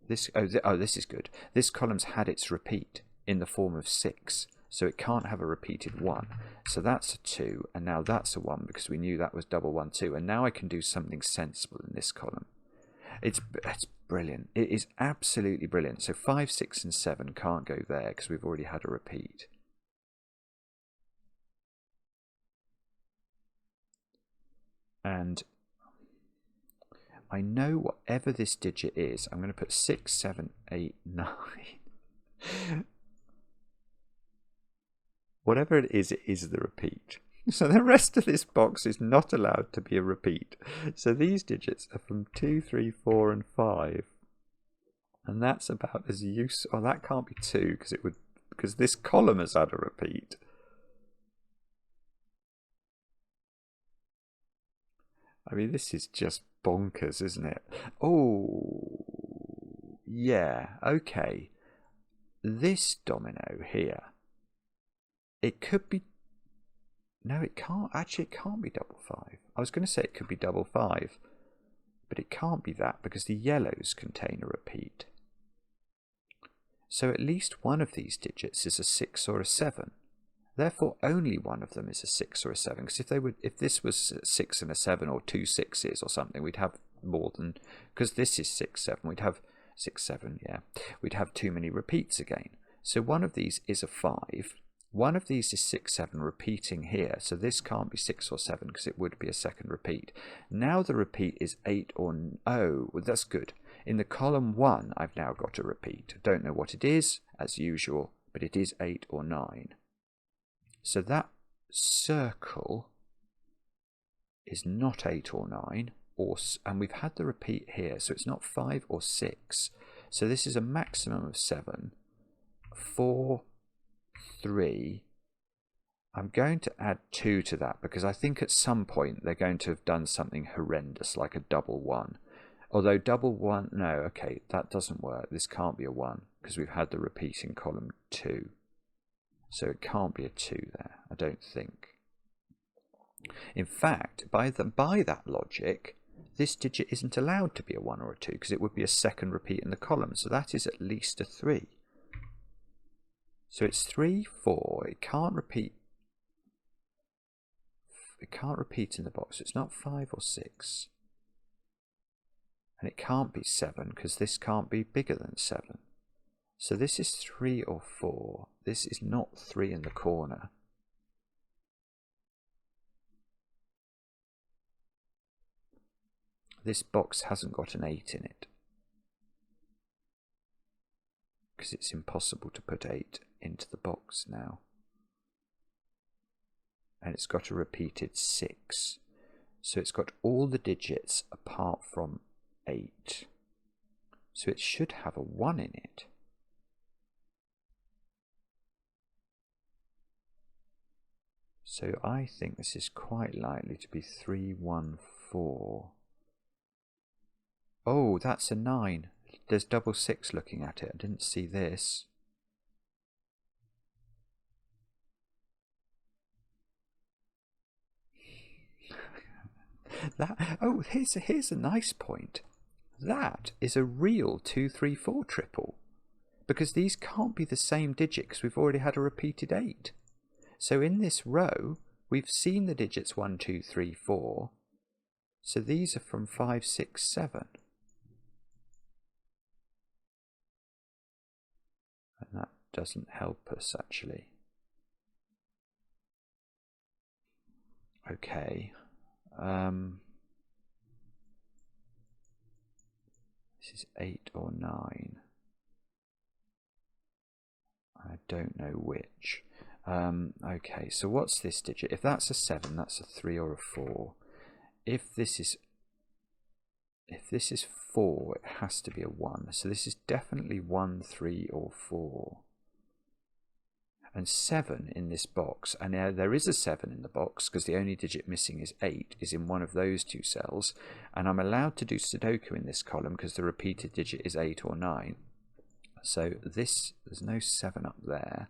This is good. This column's had its repeat in the form of 6, so it can't have a repeated 1. So that's a 2, and now that's a 1 because we knew that was double 1, 2. And now I can do something sensible in this column. It's brilliant. It is absolutely brilliant. So 5, 6 and 7 can't go there because we've already had a repeat. And I know whatever this digit is, I'm going to put 6, 7, 8, 9. Whatever it is the repeat. So the rest of this box is not allowed to be a repeat. So these digits are from 2, 3, 4, and 5. And that's about as useful. Oh, that can't be 2 because this column has had a repeat. I mean, this is just bonkers, isn't it? Oh, yeah, okay. This domino here, it could be... No, it can't. Actually, it can't be double 5. I was going to say it could be double 5, but it can't be that because the yellows contain a repeat. So at least one of these digits is a 6 or a 7. Therefore, only one of them is a 6 or a 7. Because if this was a 6 and a 7, or 2 6s or something, we'd have more than... Because this is 6, 7. We'd have 6, 7, yeah. We'd have too many repeats again. So one of these is a 5. One of these is 6, 7 repeating here. So this can't be 6 or 7 because it would be a second repeat. Now the repeat is 8 or... Oh, well, that's good. In the column 1, I've now got a repeat. I don't know what it is, as usual, but it is 8 or 9. So that circle is not 8 or 9, and we've had the repeat here, so it's not 5 or 6. So this is a maximum of 7, 4, 3. I'm going to add 2 to that because I think at some point they're going to have done something horrendous like a double 1. Although double 1, no, okay, that doesn't work. This can't be a 1 because we've had the repeat in column 2. So it can't be a 2 there, I don't think. In fact, by that logic, this digit isn't allowed to be a 1 or a 2 because it would be a second repeat in the column. So that is at least a 3. So it's 3, 4. It can't repeat. It can't repeat in the box. It's not 5 or 6. And it can't be 7 because this can't be bigger than 7. So this is 3 or 4. This is not 3 in the corner. This box hasn't got an 8 in it. Because it's impossible to put 8 into the box now. And it's got a repeated 6. So it's got all the digits apart from 8. So it should have a 1 in it. So I think this is quite likely to be 3, 1, 4. Oh, that's a 9. There's double 6 looking at it. I didn't see this. Oh, here's a nice point. That is a real 2, 3, 4 triple. Because these can't be the same digit because we've already had a repeated 8. So in this row, we've seen the digits 1, 2, 3, 4. So these are from 5, 6, 7. And that doesn't help us, actually. Okay. This is 8 or 9. I don't know which. Okay, so what's this digit? If that's a 7, that's a 3 or a 4. If this is 4, it has to be a 1. So this is definitely 1, 3, or 4. And 7 in this box, and there is a 7 in the box because the only digit missing is 8, is in one of those two cells. And I'm allowed to do Sudoku in this column because the repeated digit is 8 or 9. So there's no 7 up there.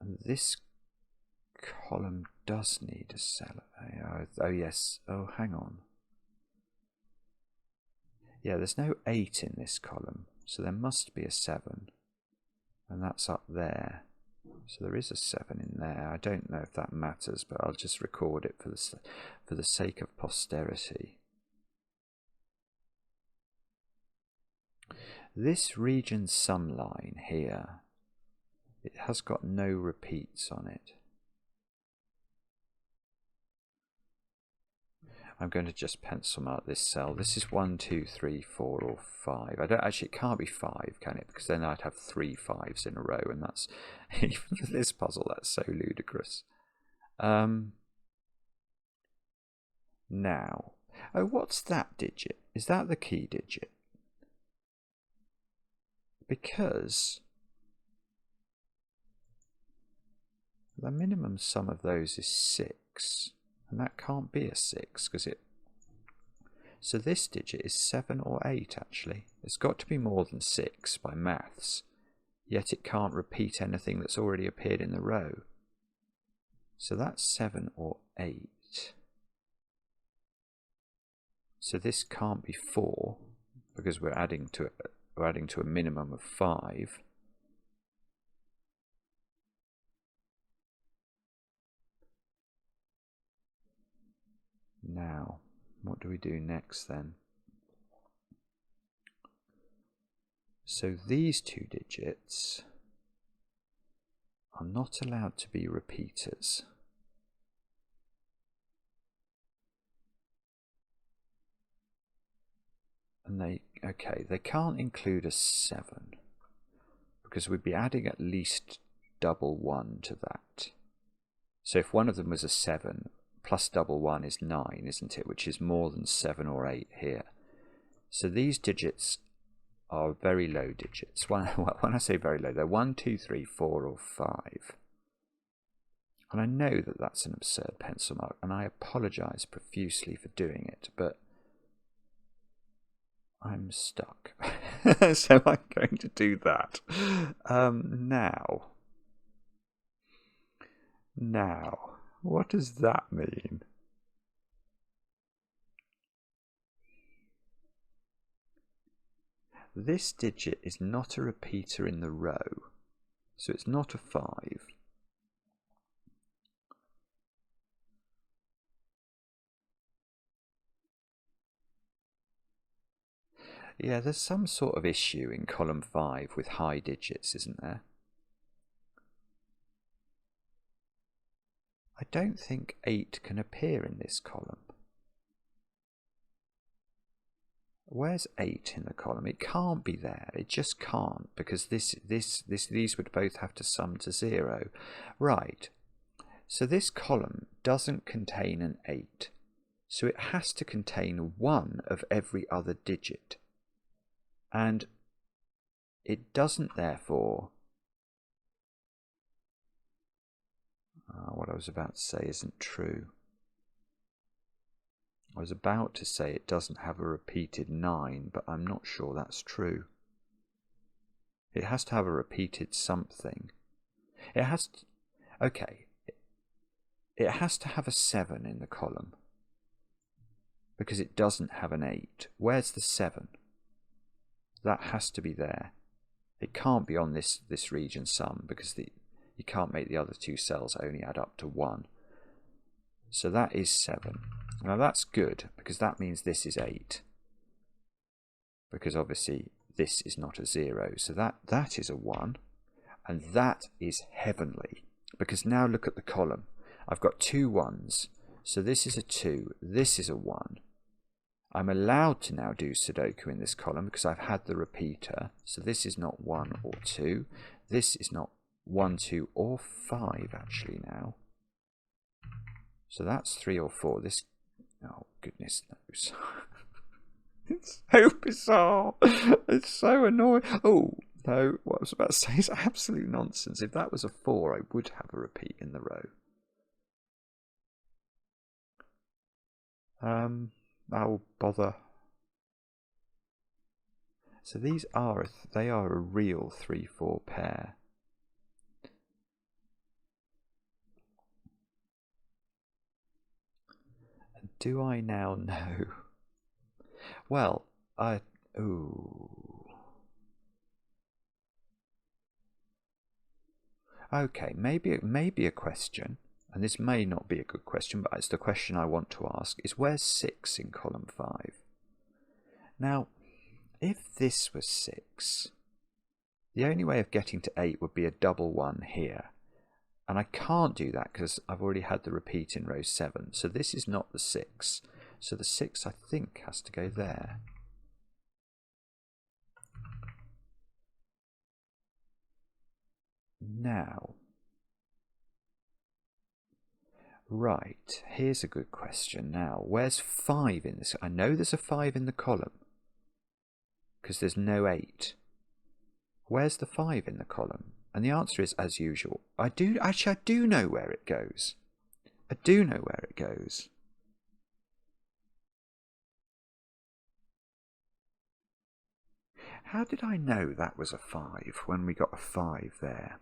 And this column does need a cell. Oh yes. Oh, hang on. Yeah, there's no 8 in this column, so there must be a 7. And that's up there. So there is a 7 in there. I don't know if that matters, but I'll just record it for the sake of posterity. This region sum line here It has got no repeats on it. I'm going to just pencil mark this cell. This is 1, 2, 3, 4, or 5. I don't actually, it can't be 5, can it? Because then I'd have 3 5s in a row, and that's, even for this puzzle, that's so ludicrous. Now, oh, what's that digit? Is that the key digit? Because the minimum sum of those is 6. And that can't be a 6 because it... So this digit is 7 or 8 actually. It's got to be more than 6 by maths. Yet it can't repeat anything that's already appeared in the row. So that's 7 or 8. So this can't be 4 because we're adding to a minimum of 5. Now, what do we do next then? So these two digits are not allowed to be repeaters. And they can't include a 7 because we'd be adding at least double 1 to that. So if one of them was a 7, plus double 1 is 9, isn't it? Which is more than 7 or 8 here. So these digits are very low digits. When I say very low, they're 1, 2, 3, 4, or 5. And I know that that's an absurd pencil mark, and I apologise profusely for doing it, but I'm stuck. So I'm going to do that. Now, what does that mean? This digit is not a repeater in the row, so it's not a 5. Yeah, there's some sort of issue in column 5 with high digits, isn't there? I don't think 8 can appear in this column. Where's 8 in the column? It can't be there. It just can't, because these would both have to sum to 0. Right. So this column doesn't contain an 8. So it has to contain 1 of every other digit. And it doesn't, therefore... what I was about to say isn't true. I was about to say it doesn't have a repeated 9, but I'm not sure that's true. It has to have a repeated something. It has to... Okay. It has to have a 7 in the column, because it doesn't have an 8. Where's the 7? That has to be there. It can't be on this region sum, because you can't make the other two cells only add up to 1. So that is 7. Now that's good, because that means this is 8. Because obviously this is not a 0. So that is a 1. And that is heavenly. Because now look at the column. I've got 2 1s. So this is a 2. This is a 1. I'm allowed to now do Sudoku in this column because I've had the repeater. So this is not 1 or 2. This is not 1, 2, or 5 actually now. So that's 3 or 4. This, oh goodness knows. It's so bizarre. It's so annoying. Oh no, what I was about to say is absolute nonsense. If that was a 4, I would have a repeat in the row. Oh bother. So these are they are a real 3-4 pair. And do I now know? Well, okay, maybe a question, and this may not be a good question, but it's the question I want to ask, is where's 6 in column 5? Now, if this was 6, The only way of getting to 8 would be a double 1 here. And I can't do that because I've already had the repeat in row 7. So this is not the 6. So the 6, I think, has to go there. Now, right, here's a good question now. Where's 5 in this? I know there's a 5 in the column because there's no 8. Where's the 5 in the column? And the answer is, as usual, I do know where it goes. I do know where it goes. How did I know that was a 5 when we got a 5 there?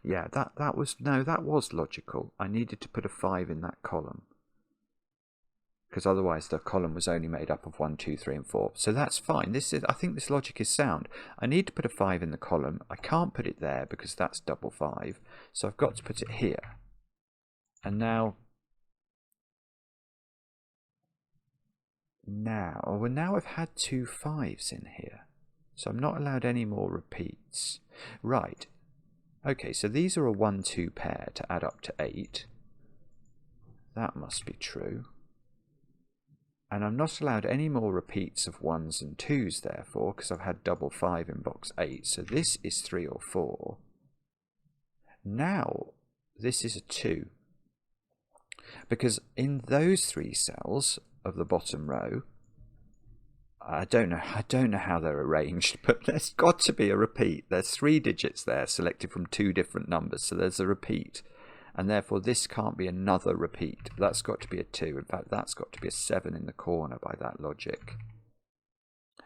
Yeah, that was logical. I needed to put a 5 in that column, because otherwise the column was only made up of 1, 2, 3 and 4. So that's fine. I think this logic is sound. I need to put a 5 in the column. I can't put it there because that's double 5. So I've got to put it here. And now I've had 2 5s in here. So I'm not allowed any more repeats. Right. Okay, so these are a 1, 2 pair to add up to 8. That must be true. And I'm not allowed any more repeats of 1s and 2s, therefore, because I've had double 5 in box 8. So this is 3 or 4. Now, this is a 2. Because in those 3 cells of the bottom row, I don't know how they're arranged, but there's got to be a repeat. There's 3 digits there selected from 2 different numbers, so there's a repeat. And therefore this can't be another repeat. That's got to be a 2. In fact, that's got to be a 7 in the corner by that logic.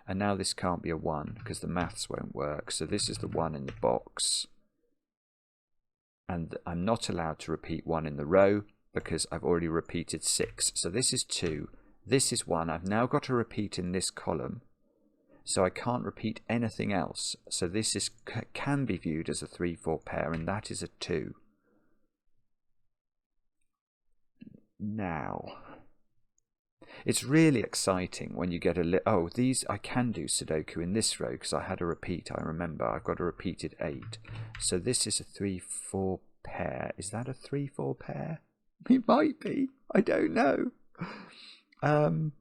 And now this can't be a 1 because the maths won't work. So this is the 1 in the box. And I'm not allowed to repeat 1 in the row because I've already repeated 6. So this is 2. This is 1. I've now got a repeat in this column. So I can't repeat anything else. So this can be viewed as a 3-4 pair, and that is a 2. Now, it's really exciting when you get I can do Sudoku in this row because I had a repeat. I remember I've got a repeated 8. So this is a 3-4 pair. Is that a 3-4 pair? It might be. I don't know. I've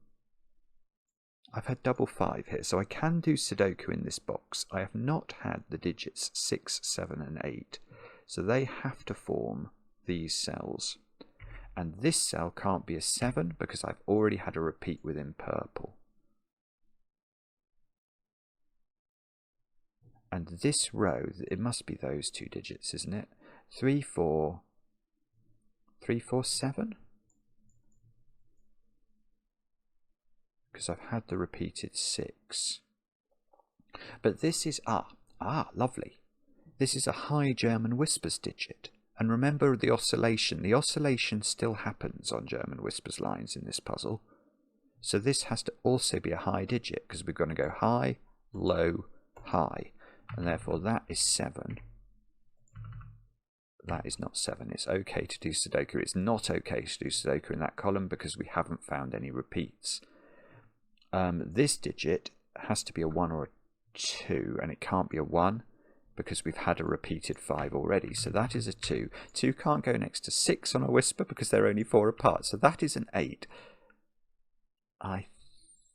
had double 5 here, so I can do Sudoku in this box. I have not had the digits 6, 7 and 8. So they have to form these cells. And this cell can't be a 7 because I've already had a repeat within purple. And this row, it must be those 2 digits, isn't it? 3, 4, 3, 4, 7? Because I've had the repeated 6. But this is, lovely. This is a high German whispers digit. And remember the oscillation. The oscillation still happens on German whispers lines in this puzzle. So this has to also be a high digit because we're going to go high, low, high. And therefore that is 7. That is not 7. It's okay to do Sudoku. It's not okay to do Sudoku in that column because we haven't found any repeats. This digit has to be a 1 or a 2, and it can't be a 1 because we've had a repeated 5 already. So that is a 2. 2 can't go next to 6 on a whisper because they're only 4 apart. So that is an 8. I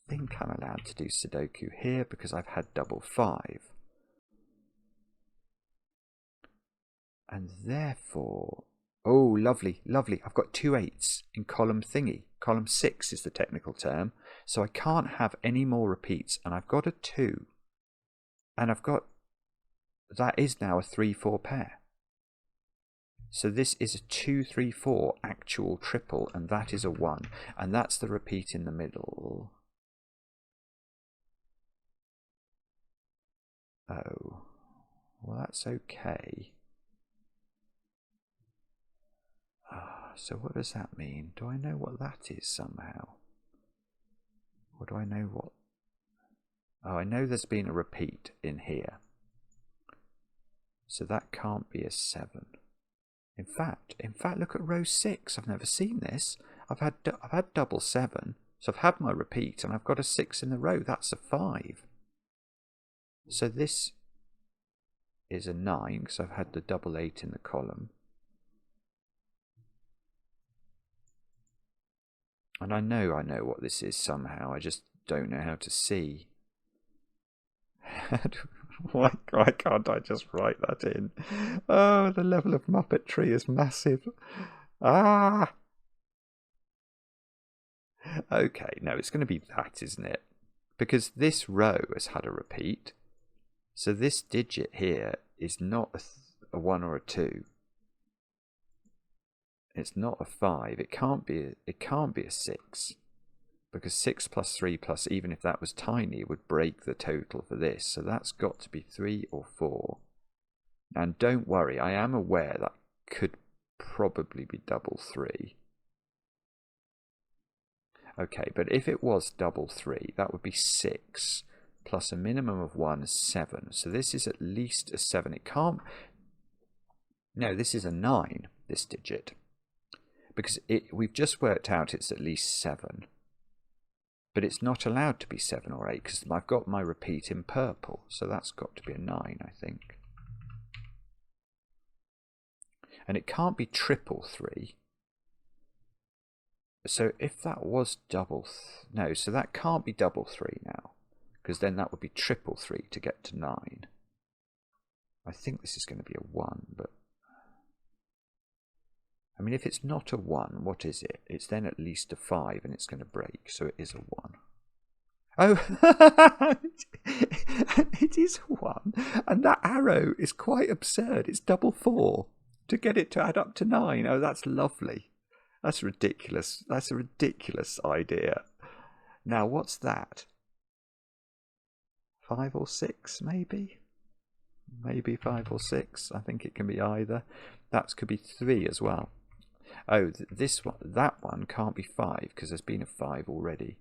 think I'm allowed to do Sudoku here because I've had double 5. And therefore, oh, lovely, lovely. I've got 2 8s in column thingy. Column 6 is the technical term. So I can't have any more repeats. And I've got a 2. And that is now a 3-4 pair. So this is a 2, 3, 4 actual triple, and that is a 1. And that's the repeat in the middle. Oh, well, that's okay. So what does that mean? Do I know what that is somehow? Or do I know what? Oh, I know there's been a repeat in here. So that can't be a 7. In fact, look at row 6. I've never seen this. I've had double 7. So I've had my repeat and I've got a 6 in the row. That's a 5. So this is a 9 because I've had the double 8 in the column. And I know what this is somehow. I just don't know how to see. Why can't I just write that in? Oh, the level of Muppetry is massive. Ah! Okay, no, it's going to be that, isn't it? Because this row has had a repeat. So this digit here is not a 1 or a 2. It's not a 5. It can't be a 6. Because 6 plus 3 plus, even if that was tiny, would break the total for this. So that's got to be 3 or 4. And don't worry, I am aware that could probably be double 3. Okay, but if it was double 3, that would be 6 plus a minimum of 1 is 7. So this is at least a 7. It can't... No, this is a 9, this digit. Because we've just worked out it's at least 7. But it's not allowed to be 7 or 8 because I've got my repeat in purple. So that's got to be a 9, I think. And it can't be triple 3. So if that was double... No, so that can't be double 3 now. Because then that would be triple 3 to get to 9. I think this is going to be a 1, but... I mean, if it's not a 1, what is it? It's then at least a 5 and it's going to break, so it is a 1. Oh, it is 1. And that arrow is quite absurd. It's double 4 to get it to add up to 9. Oh, that's lovely. That's ridiculous. That's a ridiculous idea. Now, what's that? 5 or 6, maybe? Maybe 5 or 6. I think it can be either. That could be 3 as well. Oh, this one, that one can't be 5 because there's been a 5 already.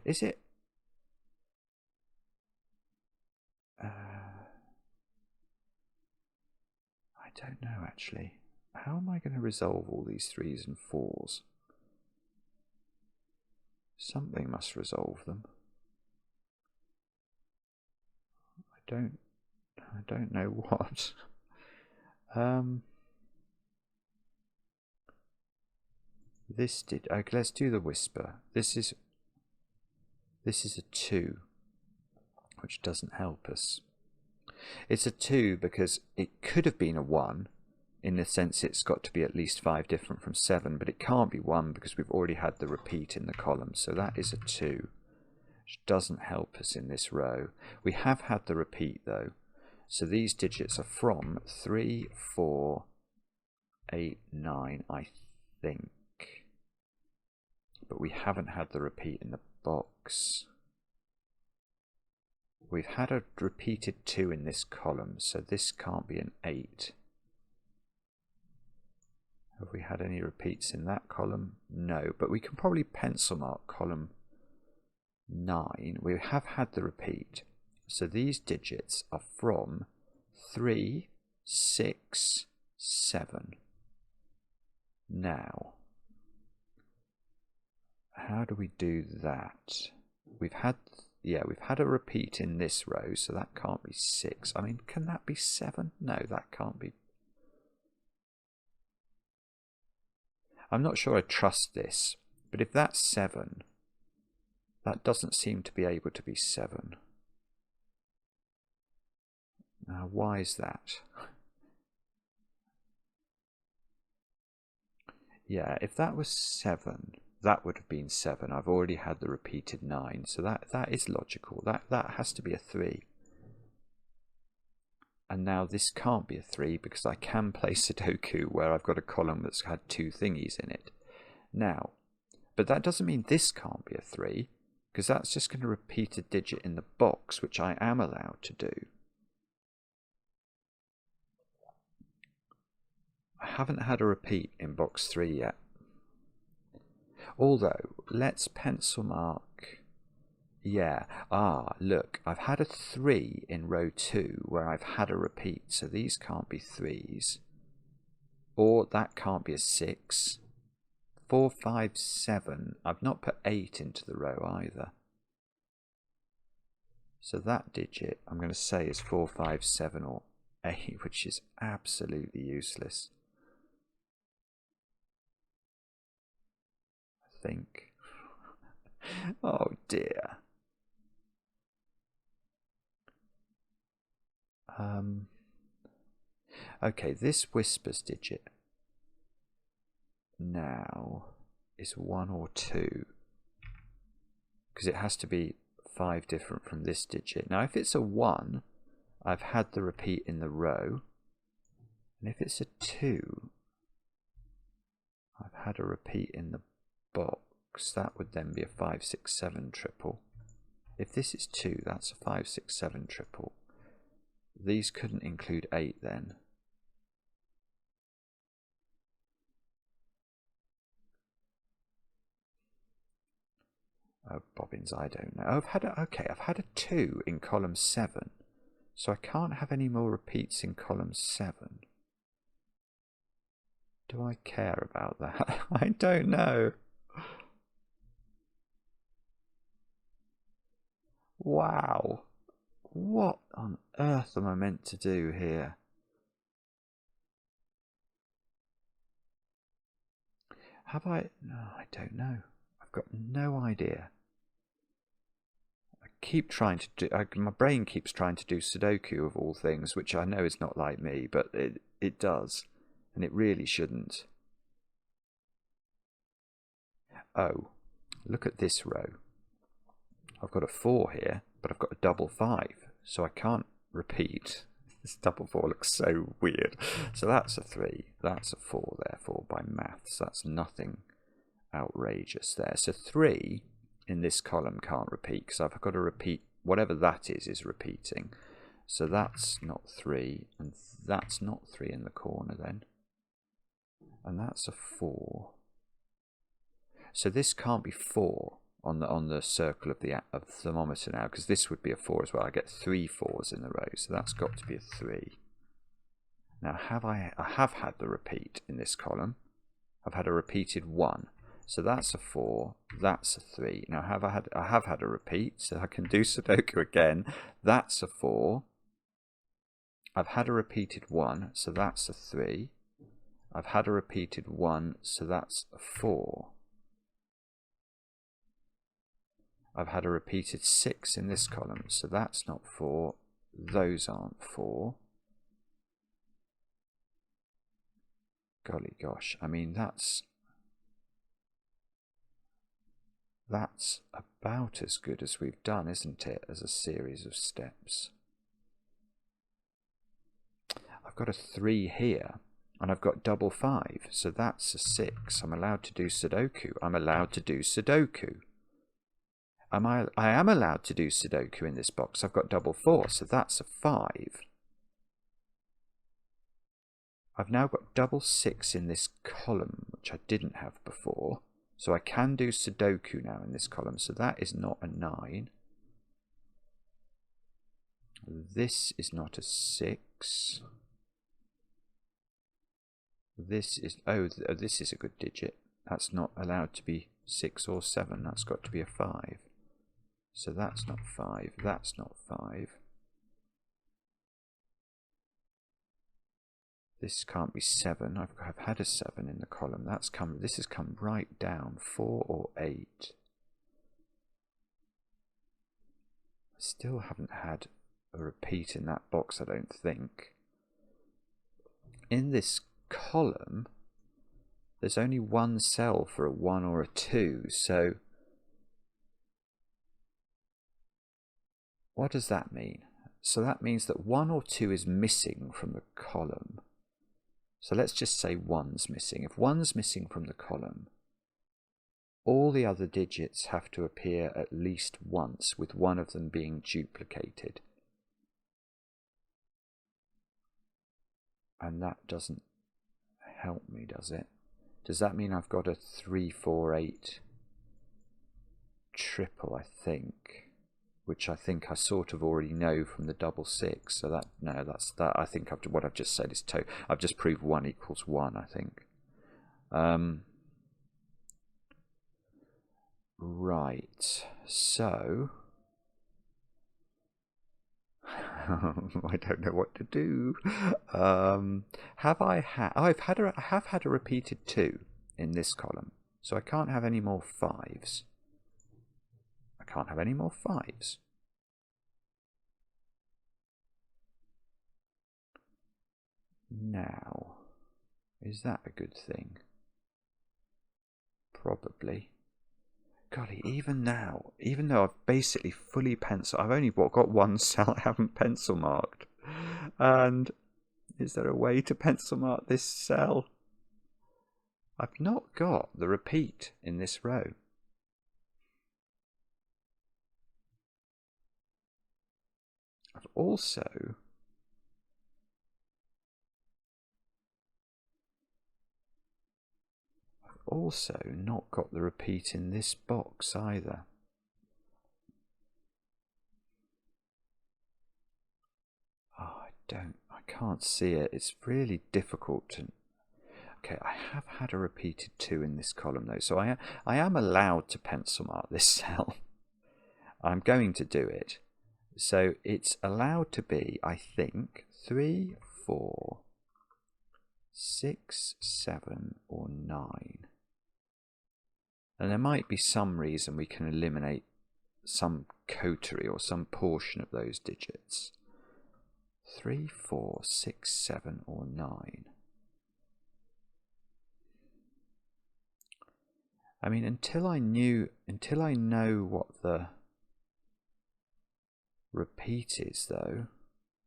Is it? I don't know actually. How am I going to resolve all these 3s and 4s? Something must resolve them. I don't know what. This did. Okay, let's do the whisper. This is a 2, which doesn't help us. It's a 2 because it could have been a 1, in the sense it's got to be at least 5 different from 7, but it can't be 1 because we've already had the repeat in the column. So that is a 2, which doesn't help us in this row. We have had the repeat though. So these digits are from 3, 4, 8, 9, I think. But we haven't had the repeat in the box. We've had a repeated 2 in this column, so this can't be an 8. Have we had any repeats in that column? No, but we can probably pencil mark column 9. We have had the repeat. So these digits are from 3, 6, 7. Now, how do we do that? We've had a repeat in this row, so that can't be 6. I mean, can that be 7? No, that can't be. I'm not sure I trust this, but if that's 7, that doesn't seem to be able to be 7. Now, why is that? Yeah, if that was 7, that would have been 7. I've already had the repeated 9, so that is logical. That has to be a 3. And now this can't be a 3 because I can play Sudoku where I've got a column that's had 2 thingies in it. Now, but that doesn't mean this can't be a 3 because that's just going to repeat a digit in the box, which I am allowed to do. I haven't had a repeat in box 3 yet. Although, let's pencil mark. Yeah, look, I've had a 3 in row 2 where I've had a repeat, so these can't be 3s. Or that can't be a 6. 4, 5, 7. I've not put 8 into the row either. So that digit, I'm going to say, is 4, 5, 7 or 8, which is absolutely useless. I think. Oh dear. Okay, this whispers digit now is 1 or 2, because it has to be 5 different from this digit. Now if it's a 1, I've had the repeat in the row, and if it's a 2, I've had a repeat in the box. That would then be a 5, 6, 7 triple. If this is 2, that's a 5, 6, 7 triple. These couldn't include 8 then. Oh, bobbins, I don't know. I've had a 2 in column 7. So I can't have any more repeats in column 7. Do I care about that? I don't know. Wow. What on earth am I meant to do here? Have I? No, I don't know. I've got no idea. I keep trying to do. My brain keeps trying to do Sudoku of all things, which I know is not like me, but it does, and it really shouldn't. Oh, look at this row. I've got a 4 here, but I've got a double 5, so I can't repeat. This double 4 looks so weird. So that's a 3, that's a 4, therefore, by maths. That's nothing outrageous there. So 3 in this column can't repeat, because I've got to repeat whatever that is repeating. So that's not 3, and that's not 3 in the corner then. And that's a 4. So this can't be 4 on the circle of the thermometer now, because this would be a 4 as well. I get 3 4s in the row, so that's got to be a 3. Now I have had the repeat in this column. I've had a repeated 1, so that's a 4, that's a 3. Now I have had a repeat, so I can do Sudoku again. That's a 4. I've had a repeated 1, so that's a 3. I've had a repeated 1, so that's a 4. I've had a repeated 6 in this column, so that's not 4. Those aren't 4. Golly gosh, I mean that's about as good as we've done, isn't it, as a series of steps. I've got a 3 here, and I've got double 5, so that's a 6. I'm allowed to do Sudoku. I'm allowed to do Sudoku. I am allowed to do Sudoku in this box. I've got double 4, so that's a 5. I've now got double 6 in this column, which I didn't have before. So I can do Sudoku now in this column, so that is not a 9. This is not a 6. This is, this is a good digit. That's not allowed to be 6 or 7. That's got to be a 5. So that's not 5. That's not 5. This can't be 7. I've had a 7 in the column. This has come right down. 4 or 8. I still haven't had a repeat in that box, I don't think. In this column, there's only one cell for a 1 or a 2, so what does that mean? So that means that 1 or 2 is missing from the column. So let's just say 1's missing. If 1's missing from the column, all the other digits have to appear at least once, with one of them being duplicated. And that doesn't help me, does it? Does that mean I've got a 3, 4, 8 triple, I think? which I think I sort of already know from the double 6. So that, no, that's that. I think what I've just said is I've just proved 1 equals 1, I think. Right, so I don't know what to do. I have had a repeated 2 in this column, so I can't have any more 5s. I can't have any more 5s. Now, is that a good thing? Probably. Golly, even now, even though I've basically fully penciled, I've only got one cell I haven't pencil marked. And is there a way to pencil mark this cell? I've not got the repeat in this row. I've also not got the repeat in this box either. Oh, I can't see it. It's really difficult to... Okay, I have had a repeated 2 in this column though, so I am allowed to pencil mark this cell. I'm going to do it. So it's allowed to be, I think, 3, 4, 6, 7, or 9. And there might be some reason we can eliminate some coterie or some portion of those digits. 3, 4, 6, 7, or 9. I mean, until I know what the repeat is, though,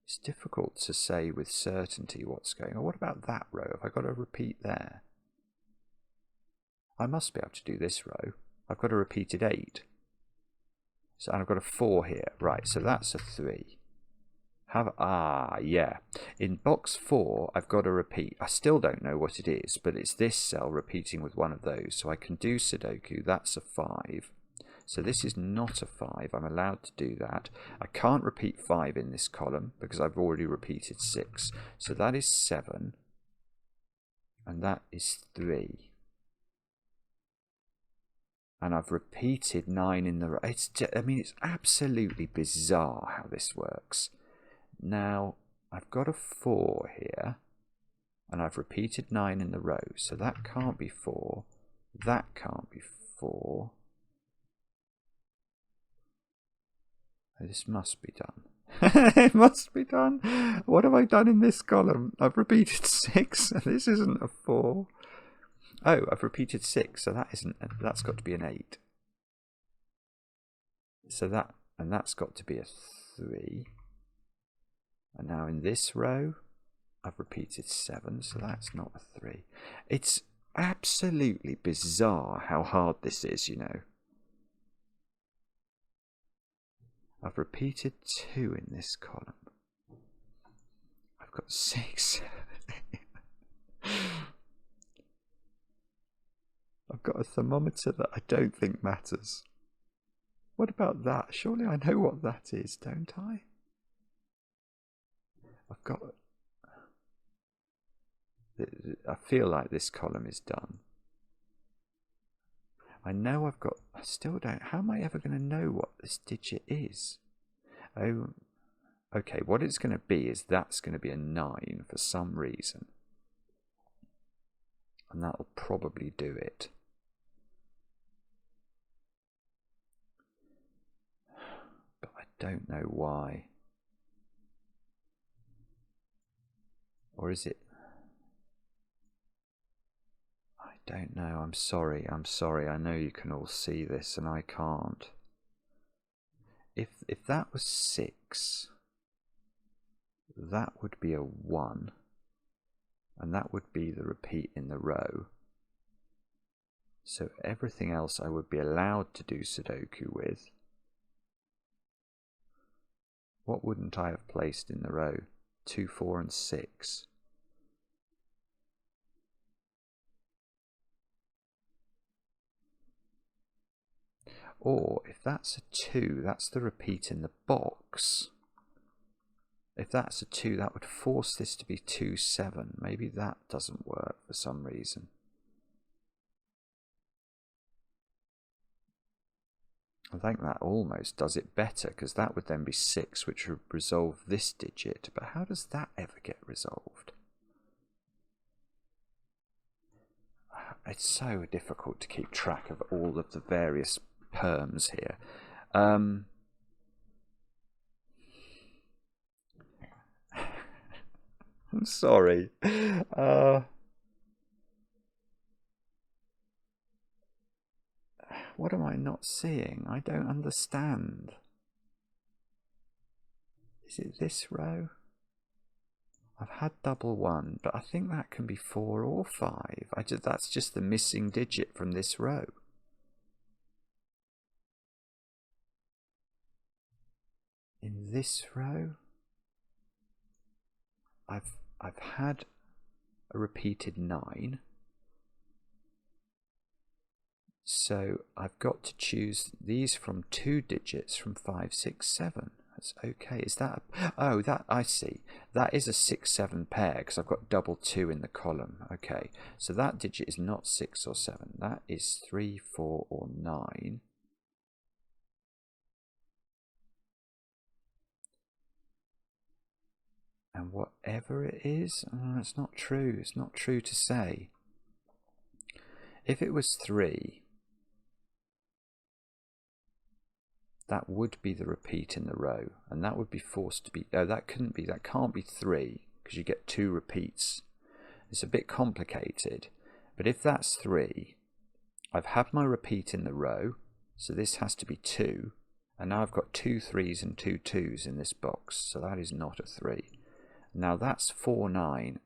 it's difficult to say with certainty what's going on. What about that row? Have I got a repeat there? I must be able to do this row. I've got a repeated 8. So, and I've got a 4 here. Right, so that's a 3. Yeah. In box 4, I've got a repeat. I still don't know what it is, but it's this cell repeating with one of those. So I can do Sudoku. That's a 5. So this is not a 5. I'm allowed to do that. I can't repeat 5 in this column because I've already repeated 6. So that is 7. And that is 3. And I've repeated 9 in the row. I mean, it's absolutely bizarre how this works. Now, I've got a 4 here, and I've repeated 9 in the row, so that can't be 4. That can't be 4. This must be done. It must be done. What have I done in this column? I've repeated 6, and this isn't a 4. Oh, I've repeated 6, so that's got to be an 8. So that's got to be a 3. And now in this row, I've repeated 7, so that's not a 3. It's absolutely bizarre how hard this is, you know. I've repeated 2 in this column. I've got 6. I've got a thermometer that I don't think matters. What about that? Surely I know what that is, don't I? I feel like this column is done. I know I still don't. How am I ever going to know what this digit is? Oh, okay, what it's going to be is that's going to be a 9 for some reason. And that'll probably do it. But I don't know why. Or is it? I don't know. I'm sorry. I know you can all see this and I can't. If that was 6, that would be a 1. And that would be the repeat in the row. So everything else I would be allowed to do Sudoku with. What wouldn't I have placed in the row? 2, 4, and 6. Or if that's a 2, that's the repeat in the box. If that's a 2, that would force this to be 2, 7. Maybe that doesn't work for some reason. I think that almost does it better, because that would then be 6, which would resolve this digit. But how does that ever get resolved? It's so difficult to keep track of all of the various perms here. I'm sorry. What am I not seeing? I don't understand. Is it this row? I've had double 1, but I think that can be 4 or 5. That's just the missing digit from this row. In this row, I've had a repeated 9. So I've got to choose these from 2 digits from 5, 6, 7. That's okay. Is that oh, that I see. That is a 6, 7 pair because I've got double 2 in the column. Okay, so that digit is not 6 or 7. That is 3, 4, or 9. And whatever it is, it's not true. It's not true to say. If it was 3, that would be the repeat in the row, and that would be forced to be, oh, that couldn't be, that can't be 3, because you get 2 repeats. It's a bit complicated, but if that's 3, I've had my repeat in the row, so this has to be 2, and now I've got 2 3s and 2 2s in this box, so that is not a 3. Now that's 4, 9,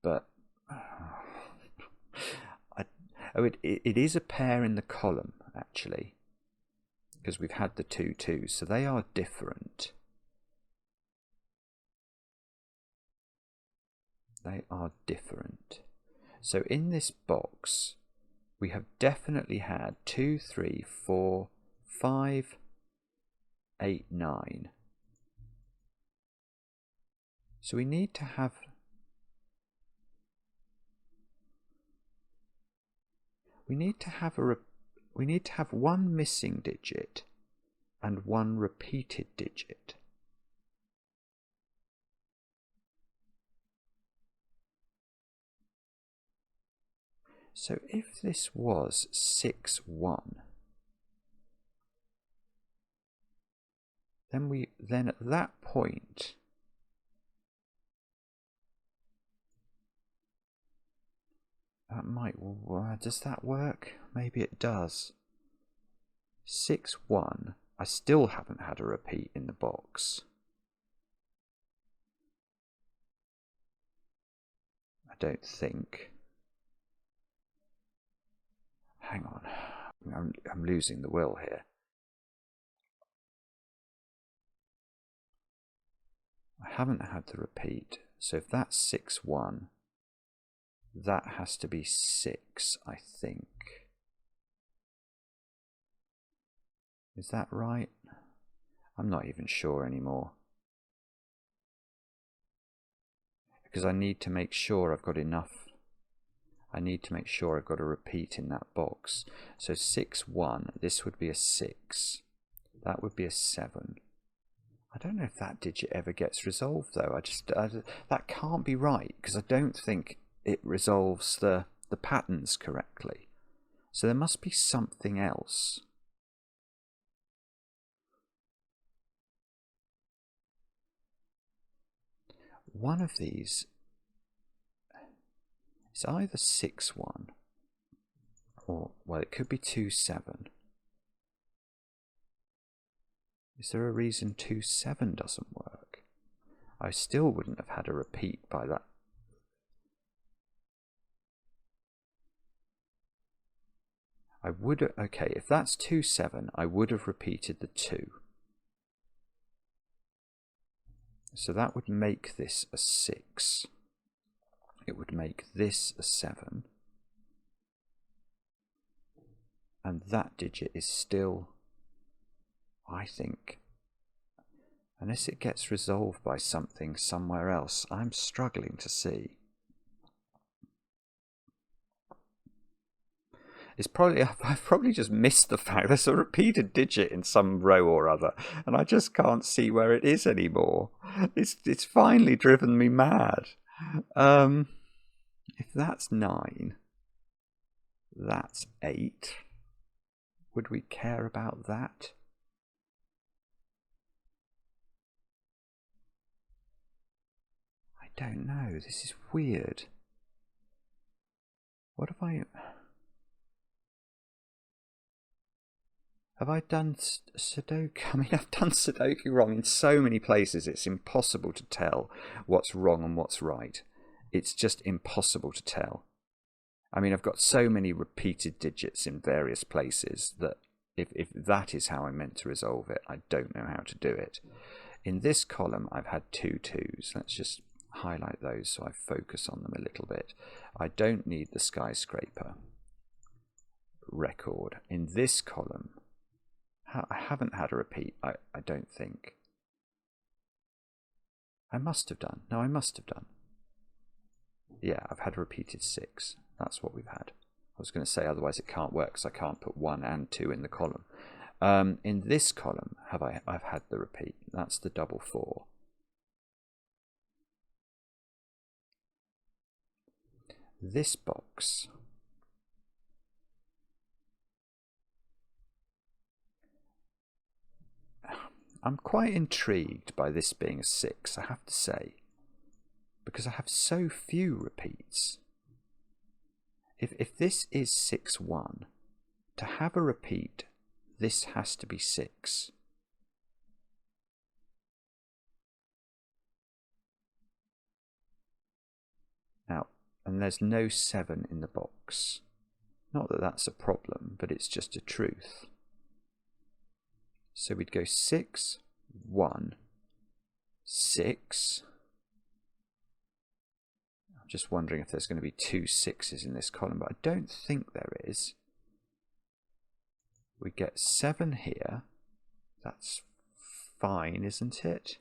but it is a pair in the column, actually, because we've had the 2 2s, so they are different. They are different. So in this box, we have definitely had 2, 3, 4, 5, 8, 9. So we need to have one missing digit and one repeated digit. So if this was 6, 1, then at that point that might, does that work? Maybe it does. 6, 1. I still haven't had a repeat in the box. I don't think. Hang on. I'm losing the will here. I haven't had the repeat. So if that's 6, 1, that has to be 6, I think. Is that right? I'm not even sure anymore. Because I need to make sure I've got enough. I need to make sure I've got a repeat in that box. So 6, 1, this would be a 6. That would be a 7. I don't know if that digit ever gets resolved though. That can't be right, because I don't think it resolves the patterns correctly. So there must be something else. One of these is either 6, 1, or, well, it could be 2, 7. Is there a reason 2, 7 doesn't work? I still wouldn't have had a repeat by that. I would, okay, if that's 2, 7, I would have repeated the 2. So that would make this a 6. It would make this a 7. and that digit is still, I think, unless it gets resolved by something somewhere else, I'm struggling to see. It's probably, I've probably just missed the fact there's a repeated digit in some row or other, and I just can't see where it is anymore. It's finally driven me mad. If that's 9, that's 8. Would we care about that? I don't know. This is weird. What have I... Have I done Sudoku? I mean, I've done Sudoku wrong in so many places. It's impossible to tell what's wrong and what's right. It's just impossible to tell. I mean, I've got so many repeated digits in various places that if that is how I'm meant to resolve it, I don't know how to do it. In this column, I've had 2 2s. Let's just highlight those so I focus on them a little bit. I don't need the skyscraper record. In this column, I haven't had a repeat, I don't think. I must have done. No, I must have done. Yeah, I've had a repeated 6. That's what we've had. I was going to say otherwise it can't work because I can't put 1 and 2 in the column. In this column, I've had the repeat. That's the double 4. This box, I'm quite intrigued by this being a 6, I have to say, because I have so few repeats. If this is 6 1, to have a repeat, this has to be 6. Now, and there's no 7 in the box. Not that that's a problem, but it's just a truth. So we'd go 6 1 6. I'm just wondering if there's going to be 2 6s in this column, but I don't think there is. We get 7 here. That's fine, isn't it?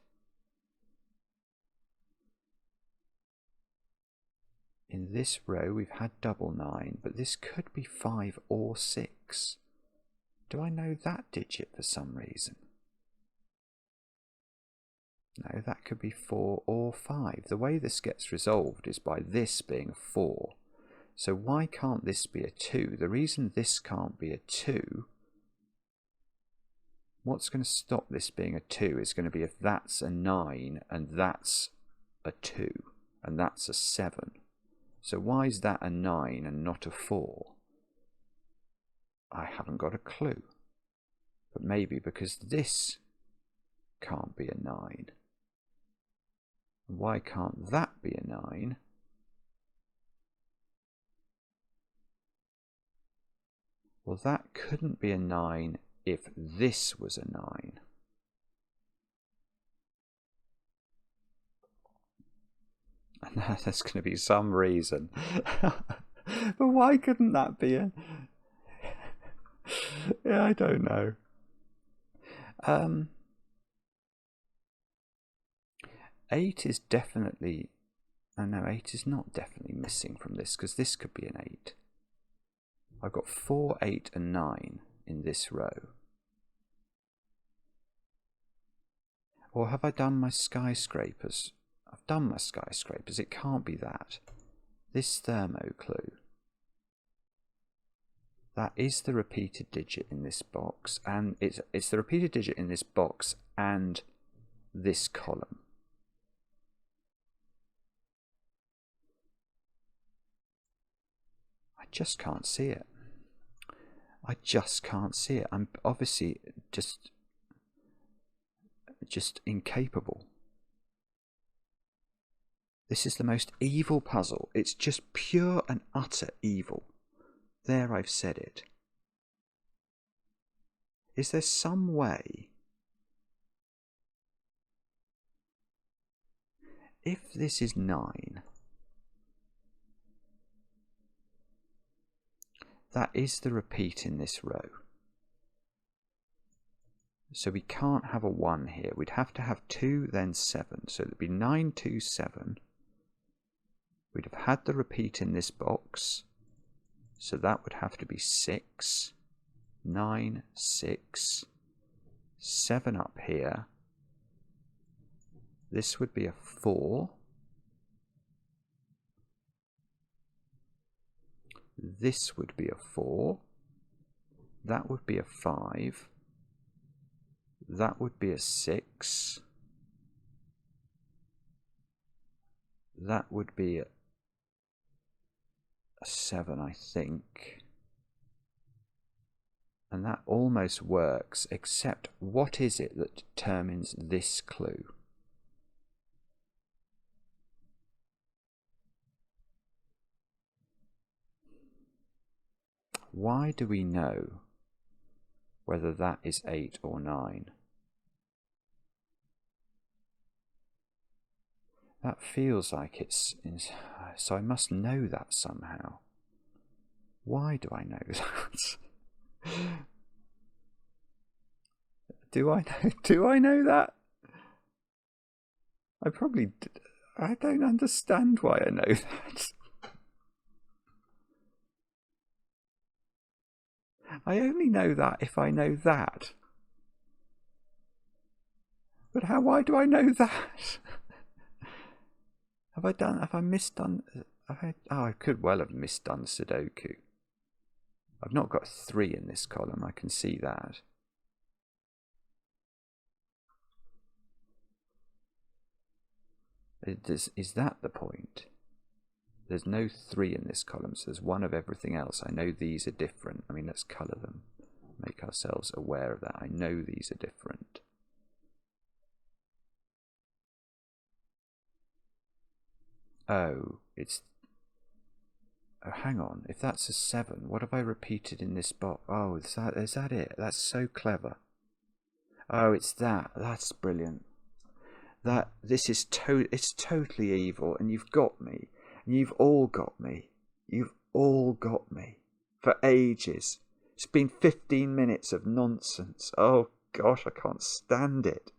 In this row we've had double 9, but this could be 5 or 6. Do I know that digit for some reason? No, that could be 4 or 5. The way this gets resolved is by this being a 4. So why can't this be a 2? The reason this can't be a 2, what's going to stop this being a 2 is going to be if that's a 9 and that's a 2 and that's a 7. So why is that a 9 and not a 4? I haven't got a clue. But maybe because this can't be a 9. Why can't that be a 9? Well, that couldn't be a 9 if this was a 9. And there's going to be some reason. But why couldn't that be a... Yeah, I don't know. 8 is definitely... Oh no, 8 is not definitely missing from this, because this could be an 8. I've got 4, 8 and 9 in this row. Or have I done my skyscrapers? I've done my skyscrapers. It can't be that. This thermo clue. That is the repeated digit in this box, and it's the repeated digit in this box and this column. I just can't see it. I just can't see it. I'm obviously just incapable. This is the most evil puzzle. It's just pure and utter evil. There, I've said it. Is there some way, if this is 9, that is the repeat in this row. So we can't have a 1 here. We'd have to have 2, then 7. So it'd be 9, 2, 7. We'd have had the repeat in this box. So that would have to be 6, 9, 6, 7 up here. This would be a 4. This would be a 4. That would be a 5. That would be a 6. That would be a 7, I think. And that almost works, except what is it that determines this clue? Why do we know whether that is 8 or 9? That feels like it's... So I must know that somehow. Why do I know that? Do I know that? I don't understand why I know that. I only know that if I know that. But why do I know that? Have I misdone? I could well have misdone Sudoku. I've not got 3 in this column, I can see that. Is that the point? There's no 3 in this column, so there's 1 of everything else. I know these are different. I mean, let's colour them. Make ourselves aware of that. I know these are different. Oh, it's... Oh, hang on. If that's a 7, what have I repeated in this box? Oh, is that it? That's so clever. Oh, it's that. That's brilliant. It's totally evil, and you've got me. And you've all got me. You've all got me. For ages. It's been 15 minutes of nonsense. Oh, gosh, I can't stand it.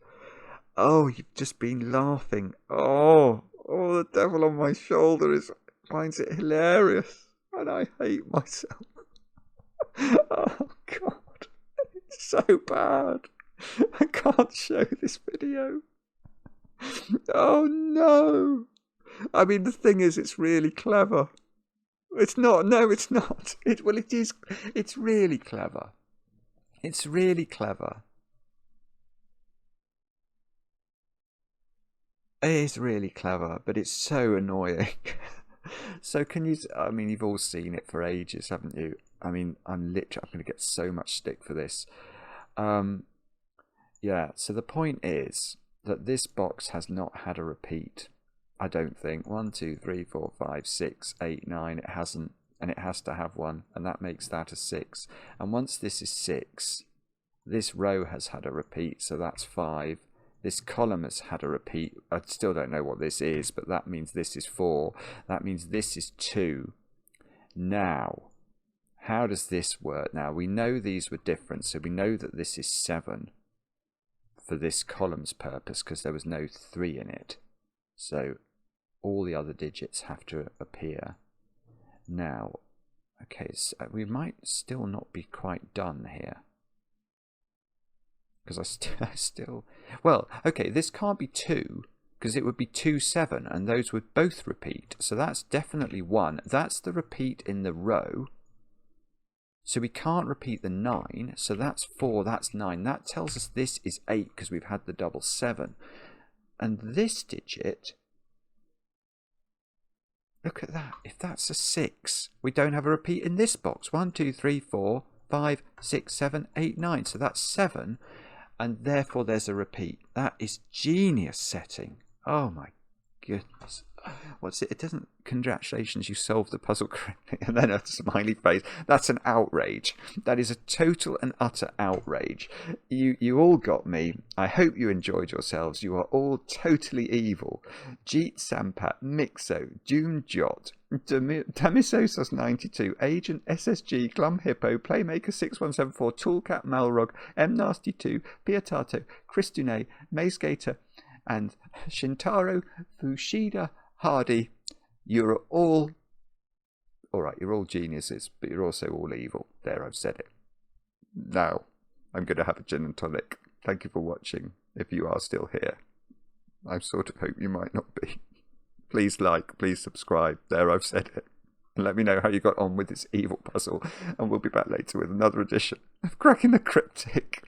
Oh, you've just been laughing. Oh, the devil on my shoulder finds it hilarious. And I hate myself. Oh, God. It's so bad. I can't show this video. Oh, no. I mean, the thing is, it's really clever. It's not. No, it's not. It is. It's really clever. It's really clever. It is really clever, but it's so annoying. So can you... I mean, you've all seen it for ages, haven't you? I mean, I'm going to get so much stick for this. Yeah, so the point is that this box has not had a repeat. I don't think. 1, 2, 3, 4, 5, 6, 8, 9. It hasn't, and it has to have 1, and that makes that a 6. And once this is 6, this row has had a repeat, so that's 5. This column has had a repeat. I still don't know what this is, but that means this is 4. That means this is 2. Now, how does this work? Now, we know these were different, so we know that this is 7 for this column's purpose, because there was no 3 in it. So all the other digits have to appear. Now, okay, so we might still not be quite done here. Because I still... Well, okay, this can't be 2, because it would be 2, 7, and those would both repeat. So that's definitely 1. That's the repeat in the row. So we can't repeat the 9, so that's 4, that's 9. That tells us this is 8, because we've had the double 7. And this digit... Look at that. If that's a 6, we don't have a repeat in this box. 1, 2, 3, 4, 5, 6, 7, 8, 9. So that's 7. And therefore there's a repeat. That is genius setting. Oh my goodness. What's it? It doesn't. Congratulations, you solved the puzzle correctly. And then a smiley face. That's an outrage. That is a total and utter outrage. You all got me. I hope you enjoyed yourselves. You are all totally evil. Jeet Sampat, Myxo, June Jot, Tamisosos92, Agent SSG, Glum Hippo, Playmaker 6174, Tallcat, Malrog, M Nasty2, Piatato, Christounet, MaizeGator and Shintaro Fushida-Hardy. You're all right, you're all geniuses, but you're also all evil. There, I've said it. Now, I'm going to have a gin and tonic. Thank you for watching, if you are still here. I sort of hope you might not be. Please like, please subscribe. There, I've said it. And let me know how you got on with this evil puzzle. And we'll be back later with another edition of Cracking the Cryptic.